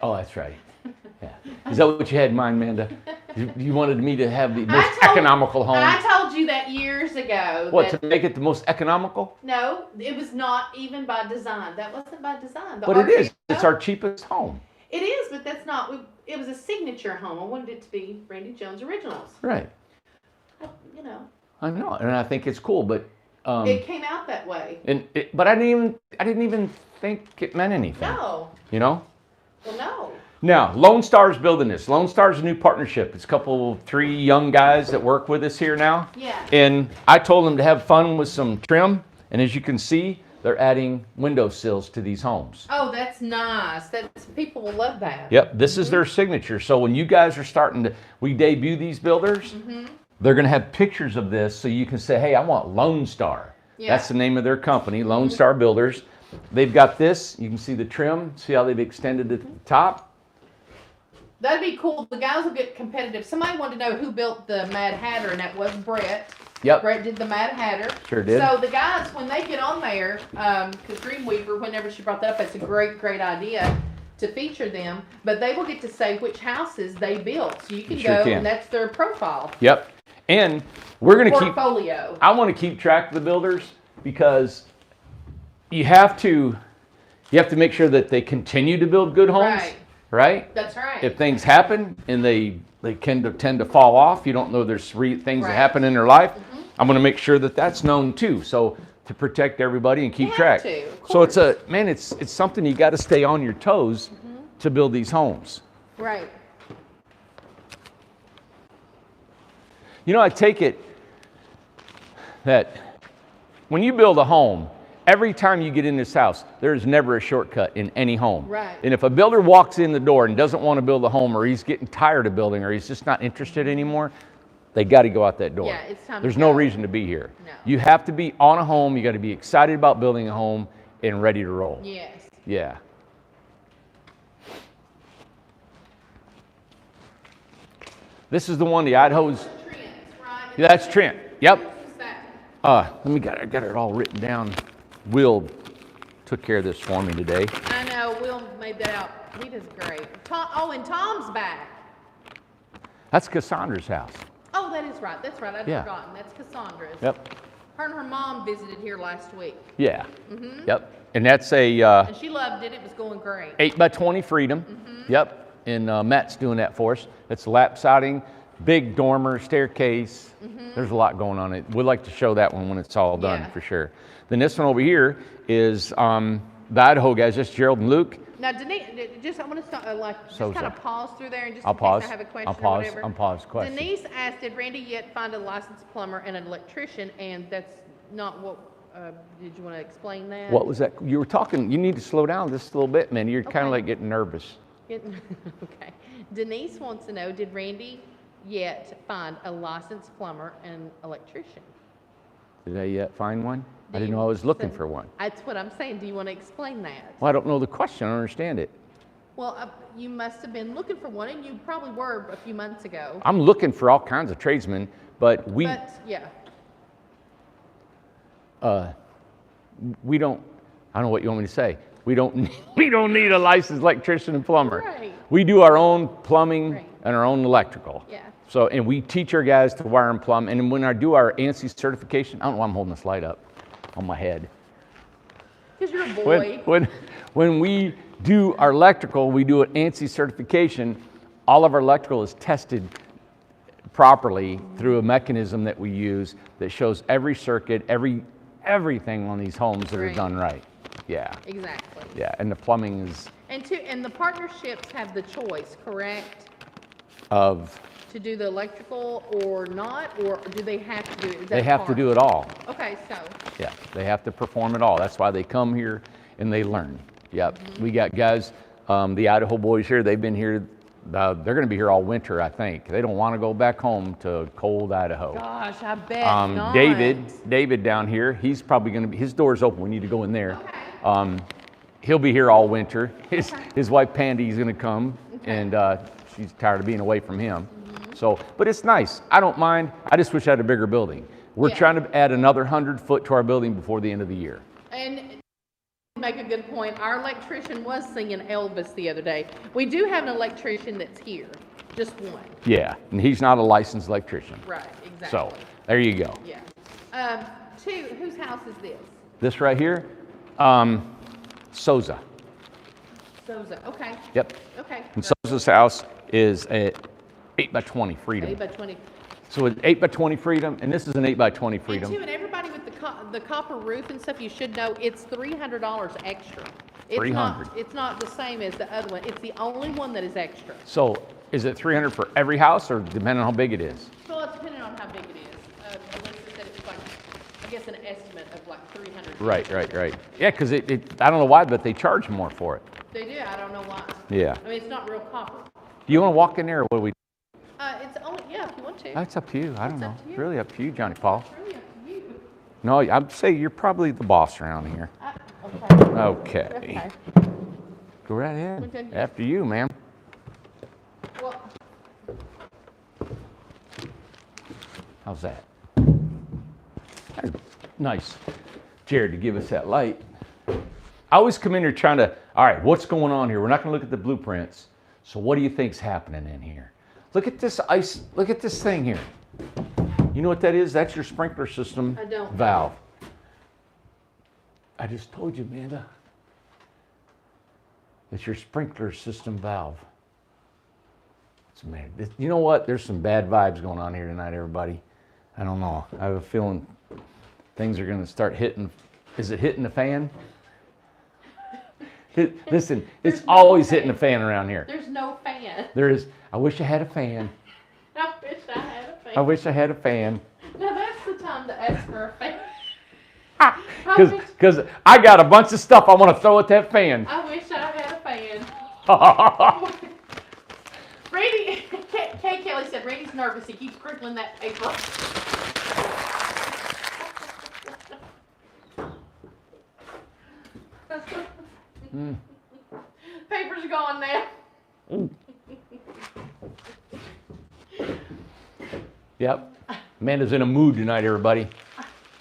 Oh, that's right. Yeah. Is that what you had in mind, Amanda? You wanted me to have the most economical home? I told you that years ago. What, to make it the most economical? No, it was not even by design. That wasn't by design. But it is. It's our cheapest home. It is, but that's not. It was a signature home. I wanted it to be Randy Jones Originals. Right. I I know, and I think it's cool, but it came out that way. But I didn't even think it meant anything. No. Well, no. Now, Lone Star's building this. Lone Star's a new partnership. It's 3 young guys that work with us here now. Yeah. And I told them to have fun with some trim, and as you can see, they're adding window sills to these homes. Oh, that's nice. People will love that. Yep, this is their signature. So when you guys are we debut these builders, they're going to have pictures of this so you can say, hey, I want Lone Star. Yeah. That's the name of their company, Lone Star Builders. They've got this. You can see the trim. See how they've extended it to the top? That'd be cool. The guys will get competitive. Somebody wanted to know who built the Mad Hatter, and that was Brett. Yep. Brett did the Mad Hatter. Sure did. So the guys, when they get on there, because Dreamweaver, whenever she brought that up, it's a great, great idea to feature them. But they will get to say which houses they built. So you can Sure go, can. and that's their profile. Yep. And we're going to keep, portfolio. I want to keep track of the builders because you have to make sure that they continue to build good homes, right? That's right. If things happen and they tend to fall off, you don't know there's things that Right. happen in their life. I'm going to make sure that that's known too. So to protect everybody and keep You track. have to, of So it's course. it's something you got to stay on your toes to build these homes. Right. You know, I take it that when you build a home, every time you get in this house, there's never a shortcut in any home. Right. And if a builder walks in the door and doesn't want to build a home, or he's getting tired of building, or he's just not interested anymore, they got to go out that door. Yeah, it's time to There's no go. reason to be here. No. You have to be on a home. You got to be excited about building a home and ready to roll. Yes. Yeah. This is the one, the Idaho's. Trends, right? Yeah, that's Trent. Yep. Who's that? I got it all written down. Will took care of this for me today. I know. Will made that out. He does great. And Tom's back. That's Cassandra's house. Oh, that is right. That's right. I'd Yeah. forgotten. That's Cassandra's. Yep. Her and her mom visited here last week, Yeah. Yep. And that's a and she loved it. It was going great. 8x20 Freedom. Yep. And Matt's doing that for us. It's lap siding, big dormer, staircase. There's a lot going on. We'd like to show that one when it's all done Yeah. for sure. Then this one over here is the Idaho guys, just Gerald and Luke. Now, Denise, I want to start, So's kind that. of pause through there and just I'll in pause. case I have a question I'll pause. or whatever. I'll pause. Question. Denise asked, did Randy yet find a licensed plumber and an electrician? And that's not what, did you want to explain that? What was that? You were talking, you need to slow down just a little bit, man. You're kind Okay. of like getting nervous. Okay. Denise wants to know, did Randy yet find a licensed plumber and electrician? Did I yet find one? I Do didn't you- know I was looking so- for one. That's what I'm saying. Do you want to explain that? Well, I don't know the question. I don't understand it. Well, you must have been looking for one, and you probably were a few months ago. I'm looking for all kinds of tradesmen, but Yeah. we don't, I don't know what you want me to say. We don't need a licensed electrician and plumber. Right. We do our own plumbing Right. and our own electrical. Yeah. So, and we teach our guys to wire and plumb. And when I do our ANSI certification, I don't know why I'm holding this light up on my head. Because you're a boy. When we do our electrical, we do an ANSI certification. All of our electrical is tested properly through a mechanism that we use that shows every circuit, everything on these homes that are Right. done right. Yeah, Exactly. yeah, and the plumbing is And the partnerships have the choice, correct? of, To do the electrical or not, or do they have to do it? Is they that have to part? do it all. Okay, so, Yeah, they have to perform it all. That's why they come here and they learn. Yep, we got guys, the Idaho boys here, they've been here, they're gonna be here all winter, I think. They don't wanna go back home to cold Idaho. gosh, I bet not. David down here, he's probably gonna be, his door's open, we need to go in there. He'll be here all winter. His wife Pandy's gonna come, and she's tired of being away from him. So, but it's nice. I don't mind. I just wish I had a bigger building. We're Yeah. trying to add another 100 foot to our building before the end of the year. And you make a good point. Our electrician was singing Elvis the other day. We do have an electrician that's here, just one. Yeah, and he's not a licensed electrician. Right, exactly. So, there you go. Yeah. Two, whose house is this? This right here, Souza. Souza, okay, Yep. okay. And Souza's house is a 8x20 Freedom. 8x20. So it's 8x20 Freedom, and this is an 8x20 And Freedom. too, and everybody with the copper roof and stuff, you should know, it's $300 extra. It's $300. It's not the same as the other one. It's the only one that is extra. So is it 300 for every house, or depending on how big it is? Well, it's depending on how big it is. Alyssa said it's like, I guess an estimate of like 300. Right. Yeah, because I don't know why, but they charge more for it. They do, I don't know why. Yeah. I mean, it's not real copper. Do you want to walk in there, or what do we? It's only, yeah, if you want to. That's up to you. I don't It's know. up to you. It's really up to you, Johnny Paul. It's really up to you. No, I'd say you're probably the boss around here. Okay. Okay. Okay. Go right ahead. Okay. After you, ma'am. Well, How's that? That's nice. Jared to give us that light. I always come in here trying to, all right, what's going on here? We're not going to look at the blueprints. So what do you think's happening in here? Look at this ice. Look at this thing here. You know what that is? That's your sprinkler system I don't know. valve. I just told you, Amanda. It's your sprinkler system valve. It's mad. You know what? There's some bad vibes going on here tonight, everybody. I don't know. I have a feeling things are going to start hitting. Is it hitting the fan? Listen, it's always hitting the fan around here. There's no fan. There is. I wish I had a fan. I wish I had a fan. I wish I had a fan. Now that's the time to ask for a fan. Because I got a bunch of stuff I want to throw at that fan. I wish I had a fan. Randy, Kay Kelly said Randy's nervous. He keeps crinkling that paper. Paper's gone now. Yep. Amanda's in a mood tonight, everybody.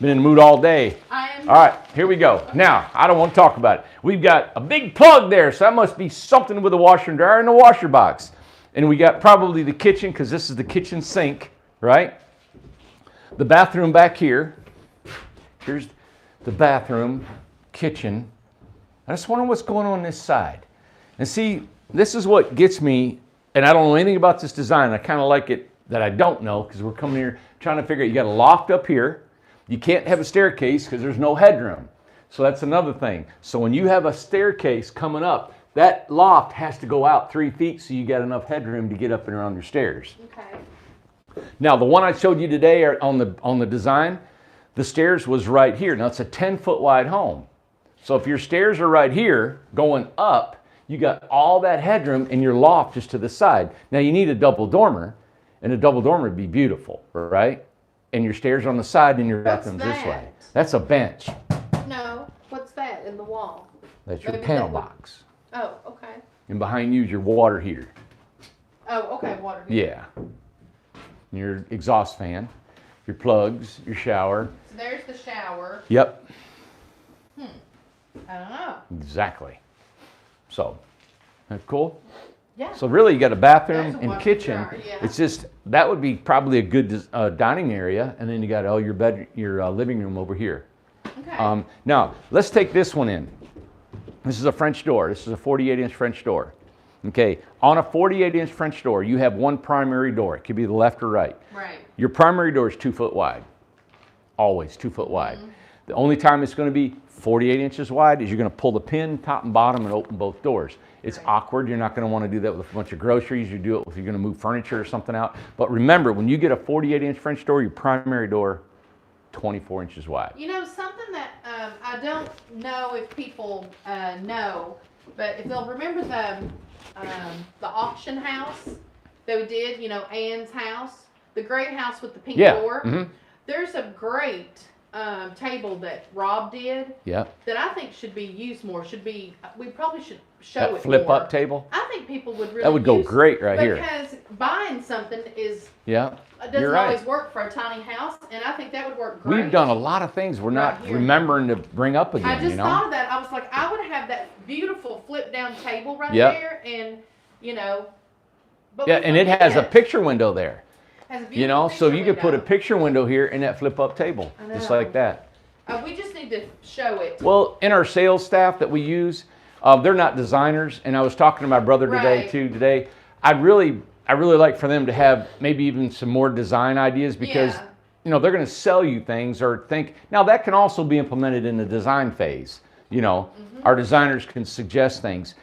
Been in the mood all day. I am. All right, here we go. Now, I don't want to talk about it. We've got a big plug there, so that must be something with the washer and dryer and the washer box. And we got probably the kitchen, because this is the kitchen sink, right? The bathroom back here. Here's the bathroom, kitchen. I just wonder what's going on this side. And see, this is what gets me, and I don't know anything about this design. I kind of like it that I don't know, because we're coming here trying to figure out, you got a loft up here. You can't have a staircase because there's no headroom. So that's another thing. So when you have a staircase coming up, that loft has to go out 3 feet so you got enough headroom to get up and around your stairs. Okay. Now, the one I showed you today on the design, the stairs was right here. Now, it's a 10-foot wide home. So if your stairs are right here going up, you got all that headroom and your loft just to the side. Now, you need a double dormer, and a double dormer would be beautiful, right? And your stairs on the side and your bathroom's this way. That's a bench. No. What's that in the wall? That's your Maybe panel that would- box. Oh, okay. And behind you is your water heater. Oh, okay. Water heater. Yeah. Your exhaust fan, your plugs, your shower. So there's the shower. Yep. I don't know. Exactly. So, that's cool. Yeah. So really, you got a bathroom There's a and washer kitchen. dryer, yeah. It's just that would be probably a good dining area, and then you got your living room over here. Okay. Now let's take this one in. This is a French door. This is a 48-inch French door. Okay, on a 48-inch French door, you have one primary door. It could be the left or right. Right. Your primary door is 2 foot wide. Always 2 foot wide. The only time it's going to be 48 inches wide is you're going to pull the pin top and bottom and open both doors. It's awkward. You're not going to want to do that with a bunch of groceries. You do it if you're going to move furniture or something out. But remember, when you get a 48-inch French door, your primary door, 24 inches wide. You know, something that I don't know if people know, but if they'll remember the auction house that we did, you know, Ann's house, the great house with the pink door. Mm-hmm. There's a great table that Rob did Yep. that I think should be used more. We probably should show That it flip more. up table. I think people would really That would go use great right here. because buying something is Yeah. doesn't You're right. always work for a tiny house, and I think that would work great. We've done a lot of things we're not Right here. remembering to bring up again, I just you know? thought of that. I was like, I would have that beautiful flip down table right Yep. there, and you know. But Yeah, we and it has a forget. picture window there. Has a You know, beautiful so you could put a window. picture window here in that flip up table, I just know. like that. We just need to show it. Well, in our sales staff that we use, they're not designers, and I was talking to my brother today Right. too. Today, I really like for them to have maybe even some more design ideas because Yeah. you know they're going to sell you things or think. Now that can also be implemented in the design phase. You know, our designers can suggest things.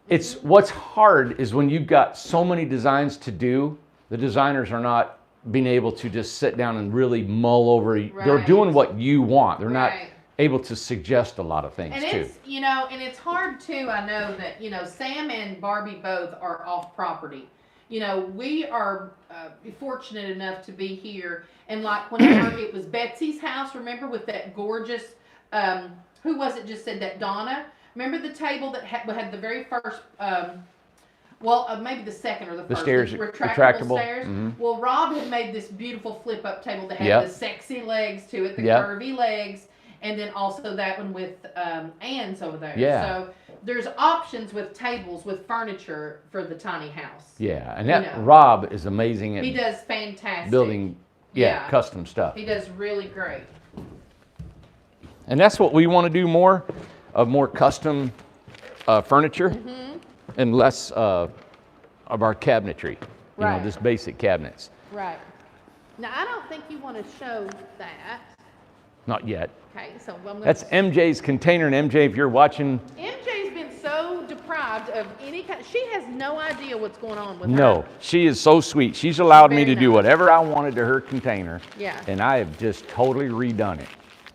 It's what's hard is when you've got so many designs to do, the designers are not being able to just sit down and really mull over. They're Right. doing what you want. They're not Right. able to suggest a lot of things And too. it's, you know, and it's hard too. I know that, you know, Sam and Barbie both are off property. You know, we are fortunate enough to be here. And like whenever it was Betsy's house, remember with that gorgeous, who was it just said that, Donna? Remember the table that had the very first, maybe the second or the first. stairs, retractable stairs. Mhm. Well, Rob had made this beautiful flip up table that had Yep. the sexy legs to it, the Yep. curvy legs. And then also that one with Ann's over there. Yeah. So there's options with tables with furniture for the tiny house. Yeah, and that You know. Rob is amazing He at does fantastic. building Yeah. custom stuff. He does really great. And that's what we want to do more of, more custom furniture and less of our cabinetry. You know, Right. just basic cabinets. Right. Now, I don't think you want to show that. Not yet. Okay, so I'm gonna... That's MJ's container, and MJ, if you're watching, MJ's been so deprived of any kind. She has no idea what's going on with her. no, she is so sweet. She's allowed me Very to do nice. whatever I wanted to her container. Yeah. And I have just totally redone it.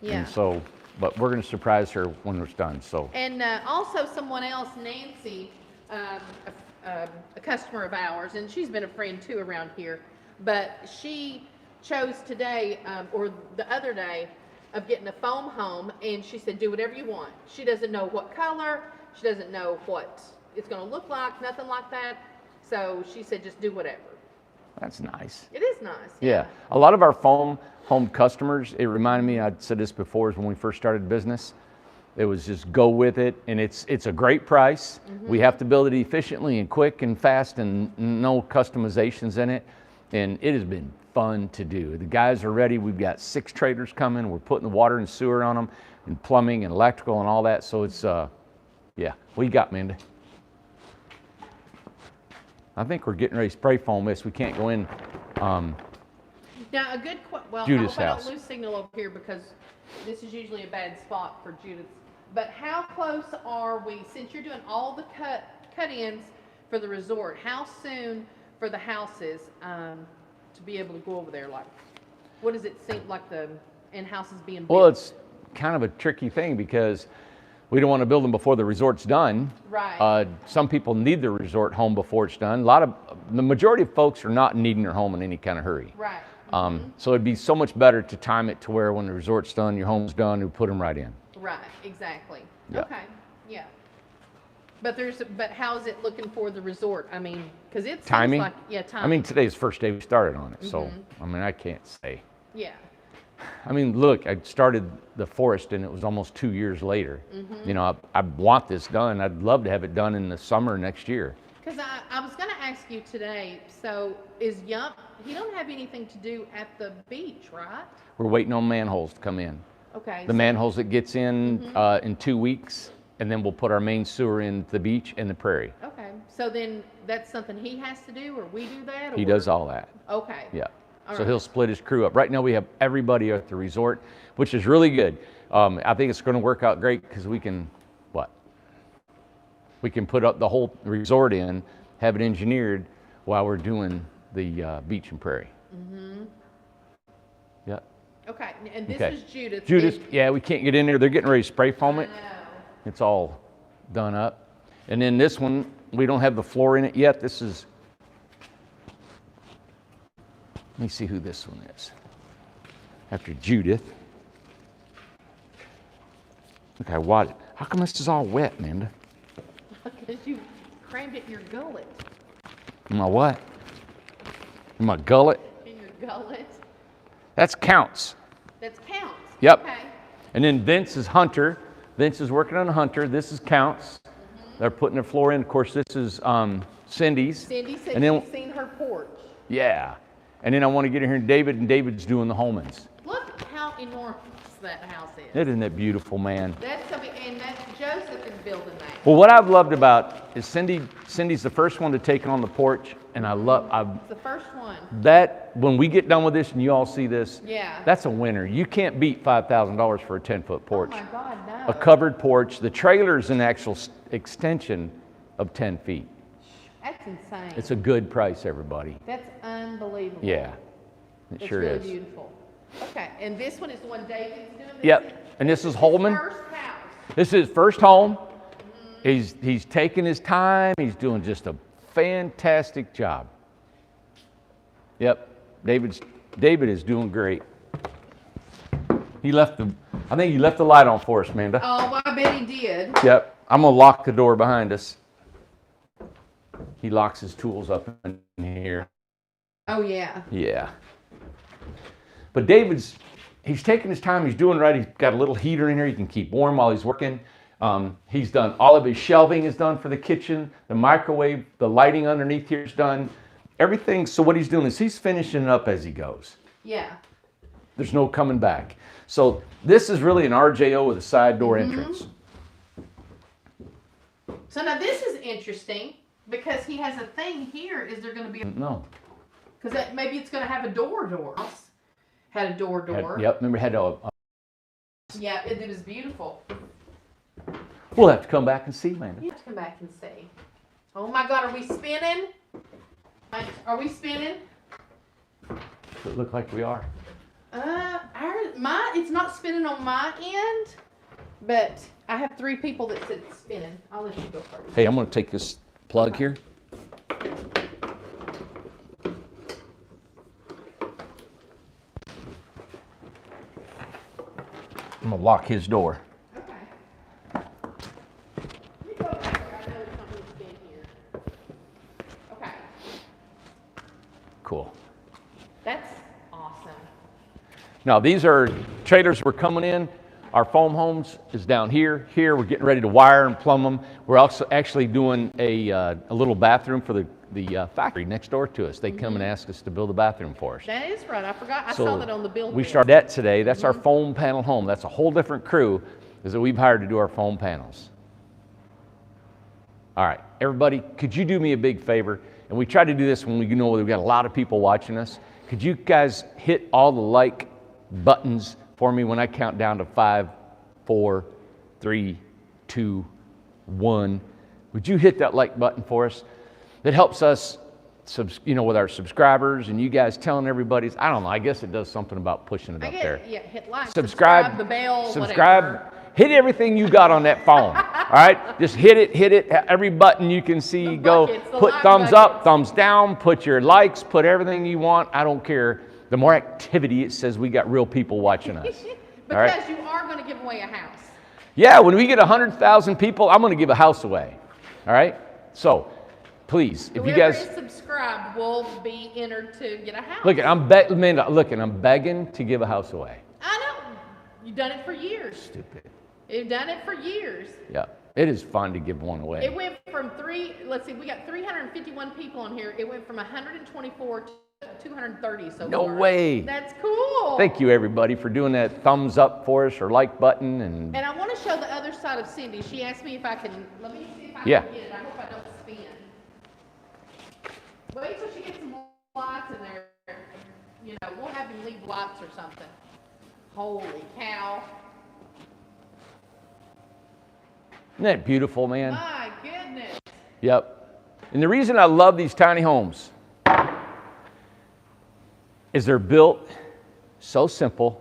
Yeah. And so, but we're going to surprise her when it's done. So. And also someone else, Nancy, a customer of ours, and she's been a friend too around here, but she chose today, or the other day, of getting a foam home, and she said, do whatever you want. She doesn't know what color, she doesn't know what it's going to look like, nothing like that. So she said, just do whatever. That's nice. It is nice. Yeah. A lot of our foam home customers, it reminded me, I'd said this before, is when we first started business. It was just go with it, and it's a great price. We have to build it efficiently and quick and fast, and no customizations in it. And it has been fun to do. The guys are ready. We've got 6 traders coming. We're putting the water and sewer on them, and plumbing and electrical and all that. So it's, yeah. What you got, Mindy? I think we're getting ready to spray foam this. We can't go in. Now, a good, well, Judith's I hope I house. don't lose signal over here because this is usually a bad spot for Judith. But how close are we, since you're doing all the cut-ins for the resort, how soon for the houses to be able to go over there? Like, what does it seem like the in-house is being built? Well, it's kind of a tricky thing because we don't want to build them before the resort's done. Right. Some people need their resort home before it's done. The majority of folks are not needing their home in any kind of hurry. Right. So it'd be so much better to time it to where when the resort's done, your home's done, you put them right in. Right, exactly. Yeah. Okay, yeah. But how's it looking for the resort? I mean, because it seems Timing? like, yeah, timing. I mean, today's the first day we started on it, so, I mean, I can't say. Yeah, I mean, look, I started the forest and it was almost 2 years later. You know, I want this done. I'd love to have it done in the summer next year. because I was going to ask you today, so is Yump, he don't have anything to do at the beach, right? We're waiting on manholes to come in. Okay. The manholes that gets in 2 weeks, and then we'll put our main sewer in the beach and the prairie. Okay, so then that's something he has to do, or we do that? Or? He does all that. Okay. Yeah. All So right. he'll split his crew up. Right now we have everybody at the resort, which is really good. I think it's going to work out great because we can, we can put up the whole resort in, have it engineered while we're doing the beach and prairie. Yeah. Okay, and this Okay. is Judith. Judith, yeah, we can't get in there. They're getting ready to spray foam it. No. It's all done up. And then this one, we don't have the floor in it yet. This is, let me see who this one is. After Judith. Okay, what? How come this is all wet, Amanda? Because you crammed it in your gullet. In my what? In my gullet? In your gullet. That's Counts. That's counts. Yep. Okay. And then Vince is Hunter. Vince is working on Hunter. This is Counts. They're putting their floor in. Of course, this is Cindy's. Cindy said And then- she's seen her porch. Yeah. And then I want to get in here and David, and David's doing the Holmans. Look how enormous that house is. Isn't that beautiful, man? That's something, and that's Joseph is building that. Well, what I've loved about is Cindy's the first one to take it on the porch, and I It's the first one. that when we get done with this and you all see this, Yeah. that's a winner. You can't beat $5,000 for a 10-foot porch. Oh my God, no. A covered porch. The trailer's an actual extension of 10 feet. That's insane. It's a good price, everybody. That's unbelievable. Yeah, it It's sure really is. beautiful. Okay, and this one is the one David's doing. Yep, and this is Holman. First house. This is his first home. He's taking his time. He's doing just a fantastic job. Yep, David is doing great. I think he left the light on for us, Amanda. Oh, I bet he did. Yep, I'm gonna lock the door behind us. He locks his tools up in here. Oh yeah. Yeah. But he's taking his time. He's doing right. He's got a little heater in here. He can keep warm while he's working. He's done all of his shelving is done for the kitchen. The microwave, the lighting underneath here is done. Everything. So what he's doing is he's finishing it up as he goes. Yeah. There's no coming back. So this is really an RJO with a side door entrance. So now this is interesting because he has a thing here. Is there going to be a... No. Because maybe it's going to have a door. Had a door. Yep, remember it had a... Yeah, it was beautiful. We'll have to come back and see, man. You have to come back and see. Oh my God, are we spinning? Are we spinning? Does it look like we are? It's not spinning on my end, but I have 3 people that said it's spinning. I'll let you go first. Hey, I'm going to take this plug here. I'm going to lock his door. Okay. You go back there. I know it's not going to spin here. Okay. Cool. That's awesome. Now, these are trailers we're coming in. Our foam homes is down here. Here, we're getting ready to wire and plumb them. We're also actually doing a little bathroom for the factory next door to us. They come and ask us to build a bathroom for us. That is right. I forgot. I saw that on the build. We started that today. That's our foam panel home. That's a whole different crew that we've hired to do our foam panels. All right, everybody, could you do me a big favor? And we try to do this when we know we've got a lot of people watching us. Could you guys hit all the like buttons for me when I count down to 5, 4, 3, 2, 1? Would you hit that like button for us? That helps us, with our subscribers and you guys telling everybody. I don't know. I guess it does something about pushing it up there. Yeah, hit like, subscribe, the bell, whatever. Hit everything you got on that phone. All right, just hit it. Every button you can see. Go put thumbs up, thumbs down. Put your likes. Put everything you want. I don't care. The more activity, it says we got real people watching us. Because you are going to give away a house. Yeah, when we get 100,000 people, I'm going to give a house away. All right? So, please, if you guys... Whoever is subscribed will be entered to get a house. Look, I'm begging to give a house away. I know. You've done it for years. Stupid. You've done it for years. Yeah, it is fun to give one away. It went from we got 351 people on here. It went from 124 to 230 so far. No way. That's cool. Thank you, everybody, for doing that thumbs up for us or like button. And I want to show the other side of Cindy. She asked me if I can, let me see if I can get it. I hope I don't spin. Wait till she gets some lights in there. We'll have him leave lights or something. Holy cow. Isn't that beautiful, man? My goodness. Yep. And the reason I love these tiny homes is they're built so simple.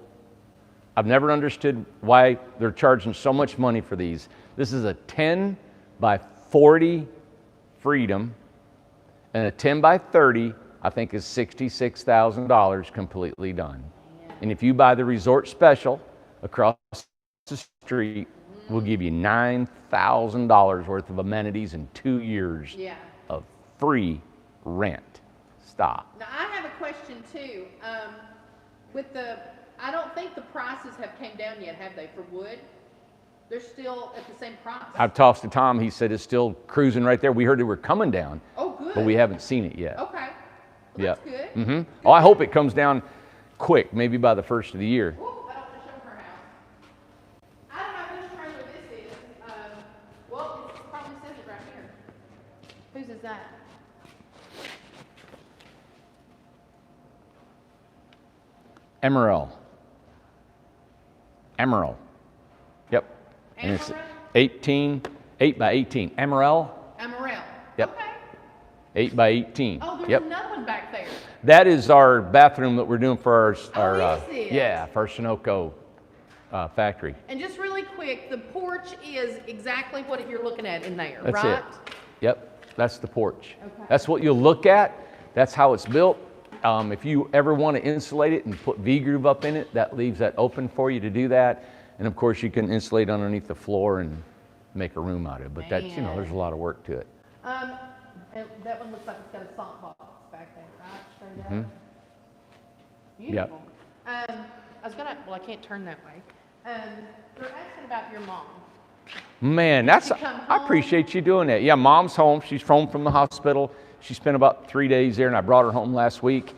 I've never understood why they're charging so much money for these. This is a 10 by 40 Freedom, and a 10 by 30, I think, is $66,000 completely done. And if you buy the Resort Special across the street, we'll give you $9,000 worth of amenities in 2 years of free rent. Stop. Now I have a question too. I don't think the prices have came down yet, have they, for wood? They're still at the same price. I've tossed to Tom. He said it's still cruising right there. We heard they were coming down. Oh, good. But we haven't seen it yet. Okay. Well, that's good. Mm-hmm. Oh, I hope it comes down quick, maybe by the first of the year. Ooh, I don't want to show her house. I don't know whose trailer this is. Well, it probably says it right here. Whose is that? Emerald. Yep. And it's 8 by 18. Emerald. Yep. Okay. 8 by 18. Oh, there's another one back there. That is our bathroom that we're doing for our for Sunoco factory. And just really quick, the porch is exactly what you're looking at in there, That's right? it. Yep, that's the porch. Okay. That's what you'll look at. That's how it's built. If you ever want to insulate it and put V-groove up in it, that leaves that open for you to do that. And of course, you can insulate underneath the floor and make a room out of it. But that's, there's a lot of work to it. And that one looks like it's got a salt box back there, right? Straight up. Beautiful. Yep. I can't turn that way. They're asking about your mom. Man, I appreciate you doing that. Yeah, Mom's home. She's home from the hospital. She spent about 3 days there, and I brought her home last week.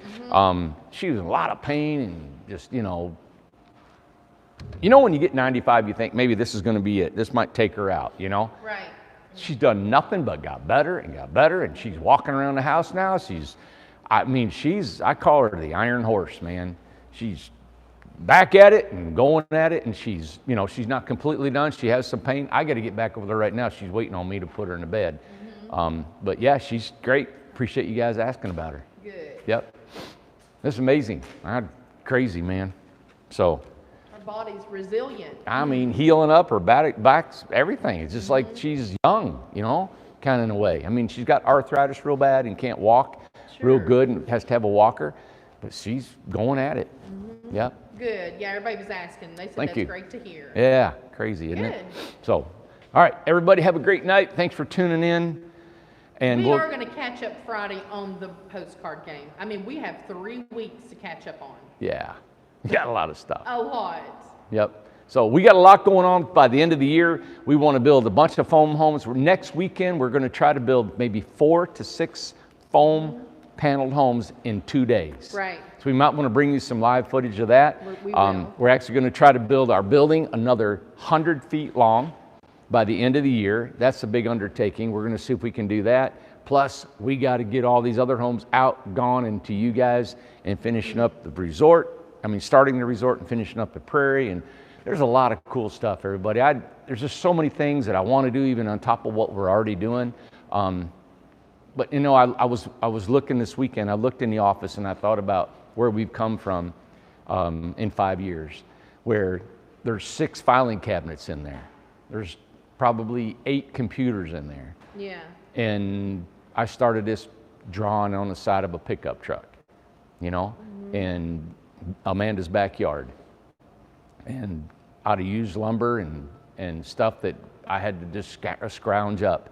She was in a lot of pain and just, when you get 95, you think maybe this is going to be it. This might take her out, Right. She's done nothing but got better, and she's walking around the house now. I call her the Iron Horse, man. She's back at it and going at it, and she's not completely done. She has some pain. I got to get back over there right now. She's waiting on me to put her in the bed. But yeah, she's great. Appreciate you guys asking about her. Good. Yep. That's amazing. Crazy, man. So. Her body's resilient. Healing up her backs, everything. It's just like she's young, kind of in a way. She's got arthritis real bad and can't walk real good and has to have a walker, but she's going at it. Yep. Good. Yeah, everybody was asking. They said Thank that's you. Great to hear. Yeah, crazy, isn't Good. it? So, all right, everybody have a great night. Thanks for tuning in. And we are going to catch up Friday on the postcard game. We have 3 weeks to catch up on. Yeah, we got a lot of stuff. A lot. Yep. So we got a lot going on. By the end of the year, we want to build a bunch of foam homes. Next weekend, we're going to try to build maybe 4 to 6 foam paneled homes in 2 days. Right. So we might want to bring you some live footage of that. We will. We're actually going to try to build our building another 100 feet long by the end of the year. That's a big undertaking. We're going to see if we can do that. Plus, we got to get all these other homes out, gone, and to you guys, and finishing up the resort. Starting the resort and finishing up the prairie. And there's a lot of cool stuff, everybody. There's just so many things that I want to do, even on top of what we're already doing. But I was looking this weekend. I looked in the office and I thought about where we've come from in 5 years, where there's 6 filing cabinets in there. There's probably 8 computers in there. Yeah. And I started this drawing on the side of a pickup truck, and Amanda's backyard, and out of used lumber and stuff that I had to just scrounge up.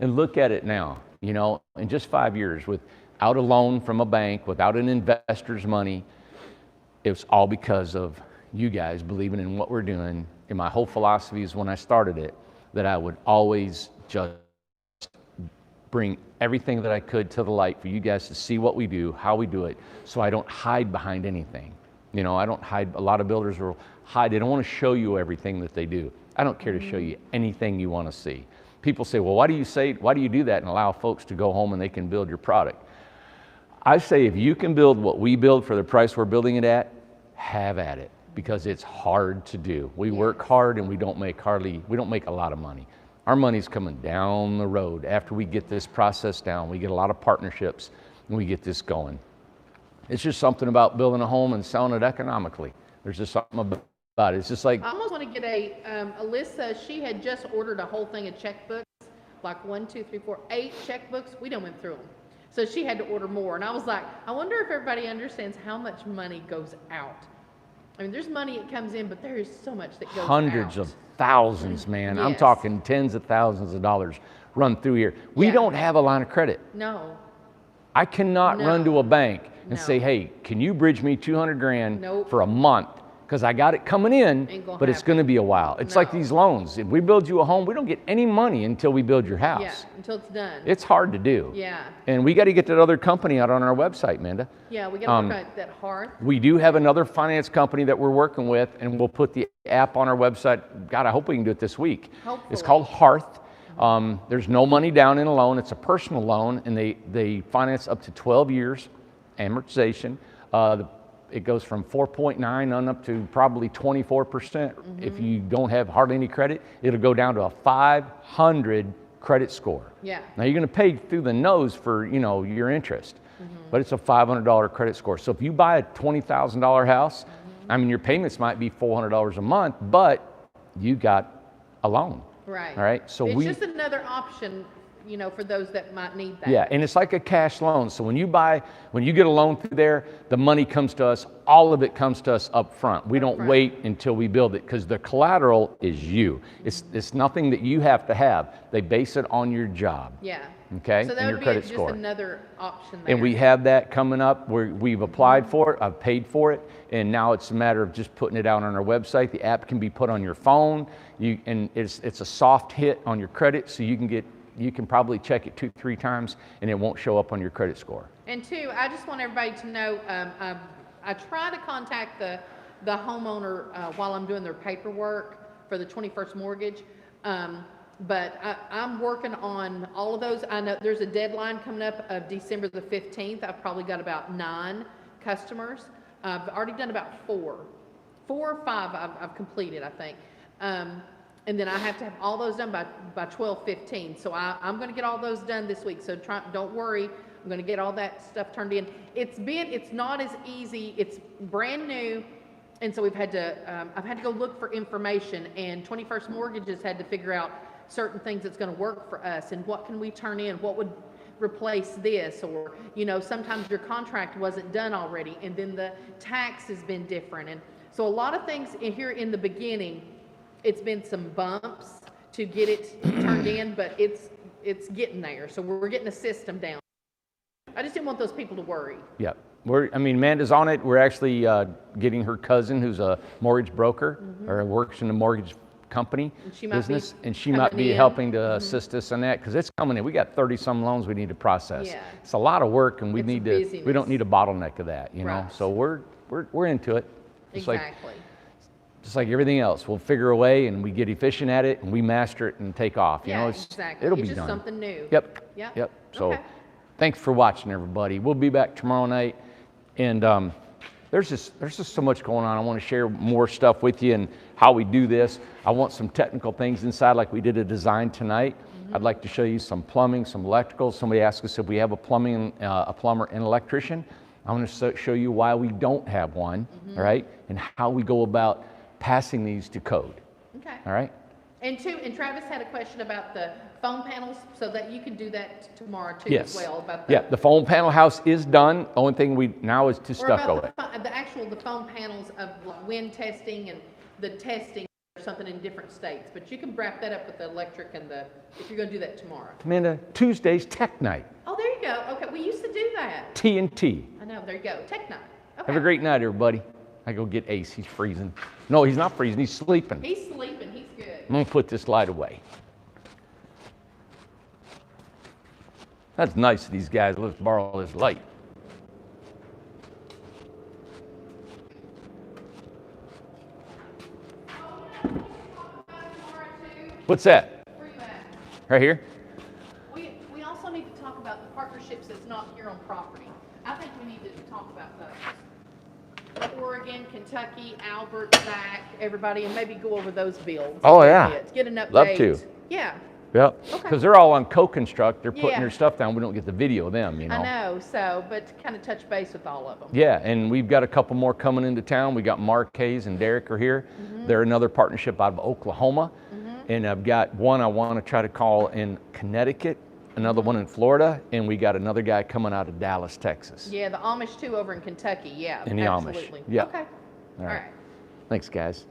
And look at it now, in just 5 years, without a loan from a bank, without an investor's money. It was all because of you guys believing in what we're doing. And my whole philosophy is, when I started it, that I would always just bring everything that I could to the light for you guys to see what we do, how we do it, so I don't hide behind anything. I don't hide. A lot of builders will hide. They don't want to show you everything that they do. I don't care to show you anything you want to see. People say, well, why do you do that and allow folks to go home and they can build your product? I say, if you can build what we build for the price we're building it at, have at it, because it's hard to do. We work hard and we don't make a lot of money. Our money's coming down the road after we get this process down. We get a lot of partnerships and we get this going. It's just something about building a home and selling it economically. There's just something about it. It's just like, I almost want to get Alyssa, she had just ordered a whole thing of checkbooks, like 1, 2, 3, 4, 8 checkbooks. We done went through them. So she had to order more. And I was like, I wonder if everybody understands how much money goes out. There's money that comes in, but there is so much that goes out. Hundreds of thousands, man. Yes. I'm talking tens of thousands of dollars run through here. We don't have a line of credit. No. I cannot run to a bank and No. say, hey, can you bridge me 200 grand Nope. for a month? Because I got it coming in, but it's going to be a while. It's like these loans. If we build you a home, we don't get any money until we build your house. Yeah, until it's done. It's hard to do. Yeah. And we got to get that other company out on our website, Amanda. Yeah, we got to work on that Hearth. We do have another finance company that we're working with, and we'll put the app on our website. God, I hope we can do it this week. Hopefully. It's called Hearth. There's no money down in a loan. It's a personal loan, and they finance up to 12 years amortization. It goes from 4.9 on up to probably 24%. If you don't have hardly any credit, it'll go down to a 500 credit score. Yeah. Now you're going to pay through the nose for your interest, but it's a $500 credit score. So if you buy a $20,000 house, your payments might be $400 a month, but you got a loan. Right. All right. So it's just another option, for those that might need that. Yeah, and it's like a cash loan. So when you get a loan through there, the money comes to us. All of it comes to us up front. We don't wait until we build it, because the collateral is you. It's nothing that you have to have. They base it on your job. Yeah. Okay. So that and your would credit be just score. another option there. And we have that coming up. We've applied for it. I've paid for it, and now it's a matter of just putting it out on our website. The app can be put on your phone. And it's a soft hit on your credit, so you can get you can probably check it 2-3 times and it won't show up on your credit score. And two, I just want everybody to know, I try to contact the homeowner while I'm doing their paperwork for the 21st mortgage. But I'm working on all of those. I know there's a deadline coming up of December the 15th. I've probably got about 9 customers. I've already done about 4 or 5 I've completed, I think. And then I have to have all those done by 12/15. So I'm going to get all those done this week. So don't worry. I'm going to get all that stuff turned in. It's not as easy. It's brand new. And so I've had to go look for information, and 21st Mortgages had to figure out certain things that's going to work for us and what can we turn in, what would replace this, or sometimes your contract wasn't done already and then the tax has been different. And so a lot of things here in the beginning, it's been some bumps to get it turned in, but it's getting there. So we're getting the system down. I just didn't want those people to worry. Yep. Amanda's on it. We're actually getting her cousin, who's a mortgage broker, or works in the mortgage company business, and she might be helping to assist us on that, because it's coming in. We got 30-some loans we need to process. Yeah. It's a lot of work, and we don't need a bottleneck of that, know. So we're into it. Exactly. Just like everything else, we'll figure a way, and we get efficient at it, and we master it and take off. Exactly. It'll it's be just done. Something new. Yep. So, thanks for watching, everybody. We'll be back tomorrow night, and there's just so much going on. I want to share more stuff with you and how we do this. I want some technical things inside, like we did a design tonight. I'd like to show you some plumbing, some electrical. Somebody asked us if we have a plumber and electrician. I want to show you why we don't have one, all right, and how we go about passing these to code. Okay. All right. And Travis had a question about the phone panels, so that you can do that tomorrow too as well. About the phone panel house is done. Only thing now is to stucco it. The phone panels of wind testing and the testing or something in different states. But you can wrap that up with the electric and if you're going to do that tomorrow. Amanda, Tuesday's Tech Night. Oh, there you go. Okay, we used to do that. T&T. I know. There you go. Tech Night. Okay. Have a great night, everybody. I go get Ace. He's freezing. No, he's not freezing. He's sleeping. He's sleeping. He's good. I'm going to put this light away. That's nice of these guys. Let's borrow this light. What's that? Where you at? Right here? We also need to talk about the partnerships that's not here on property. I think we need to talk about those. Oregon, Kentucky, Albert, Zach, everybody, and maybe go over those bills. Oh, yeah. Get an update. Love to. Yeah. Yep. Okay. Because they're all on co-construct. They're putting their stuff down. We don't get the video of them, I know, but kind of touch base with all of them. Yeah, and we've got a couple more coming into town. We got Mark Hayes and Derek are here. They're another partnership out of Oklahoma. And I've got one I want to try to call in Connecticut, another one in Florida, and we got another guy coming out of Dallas, Texas. Yeah, the Amish too over in Kentucky. Yeah, in the absolutely. Amish. Yeah. Okay. All right. Thanks, guys.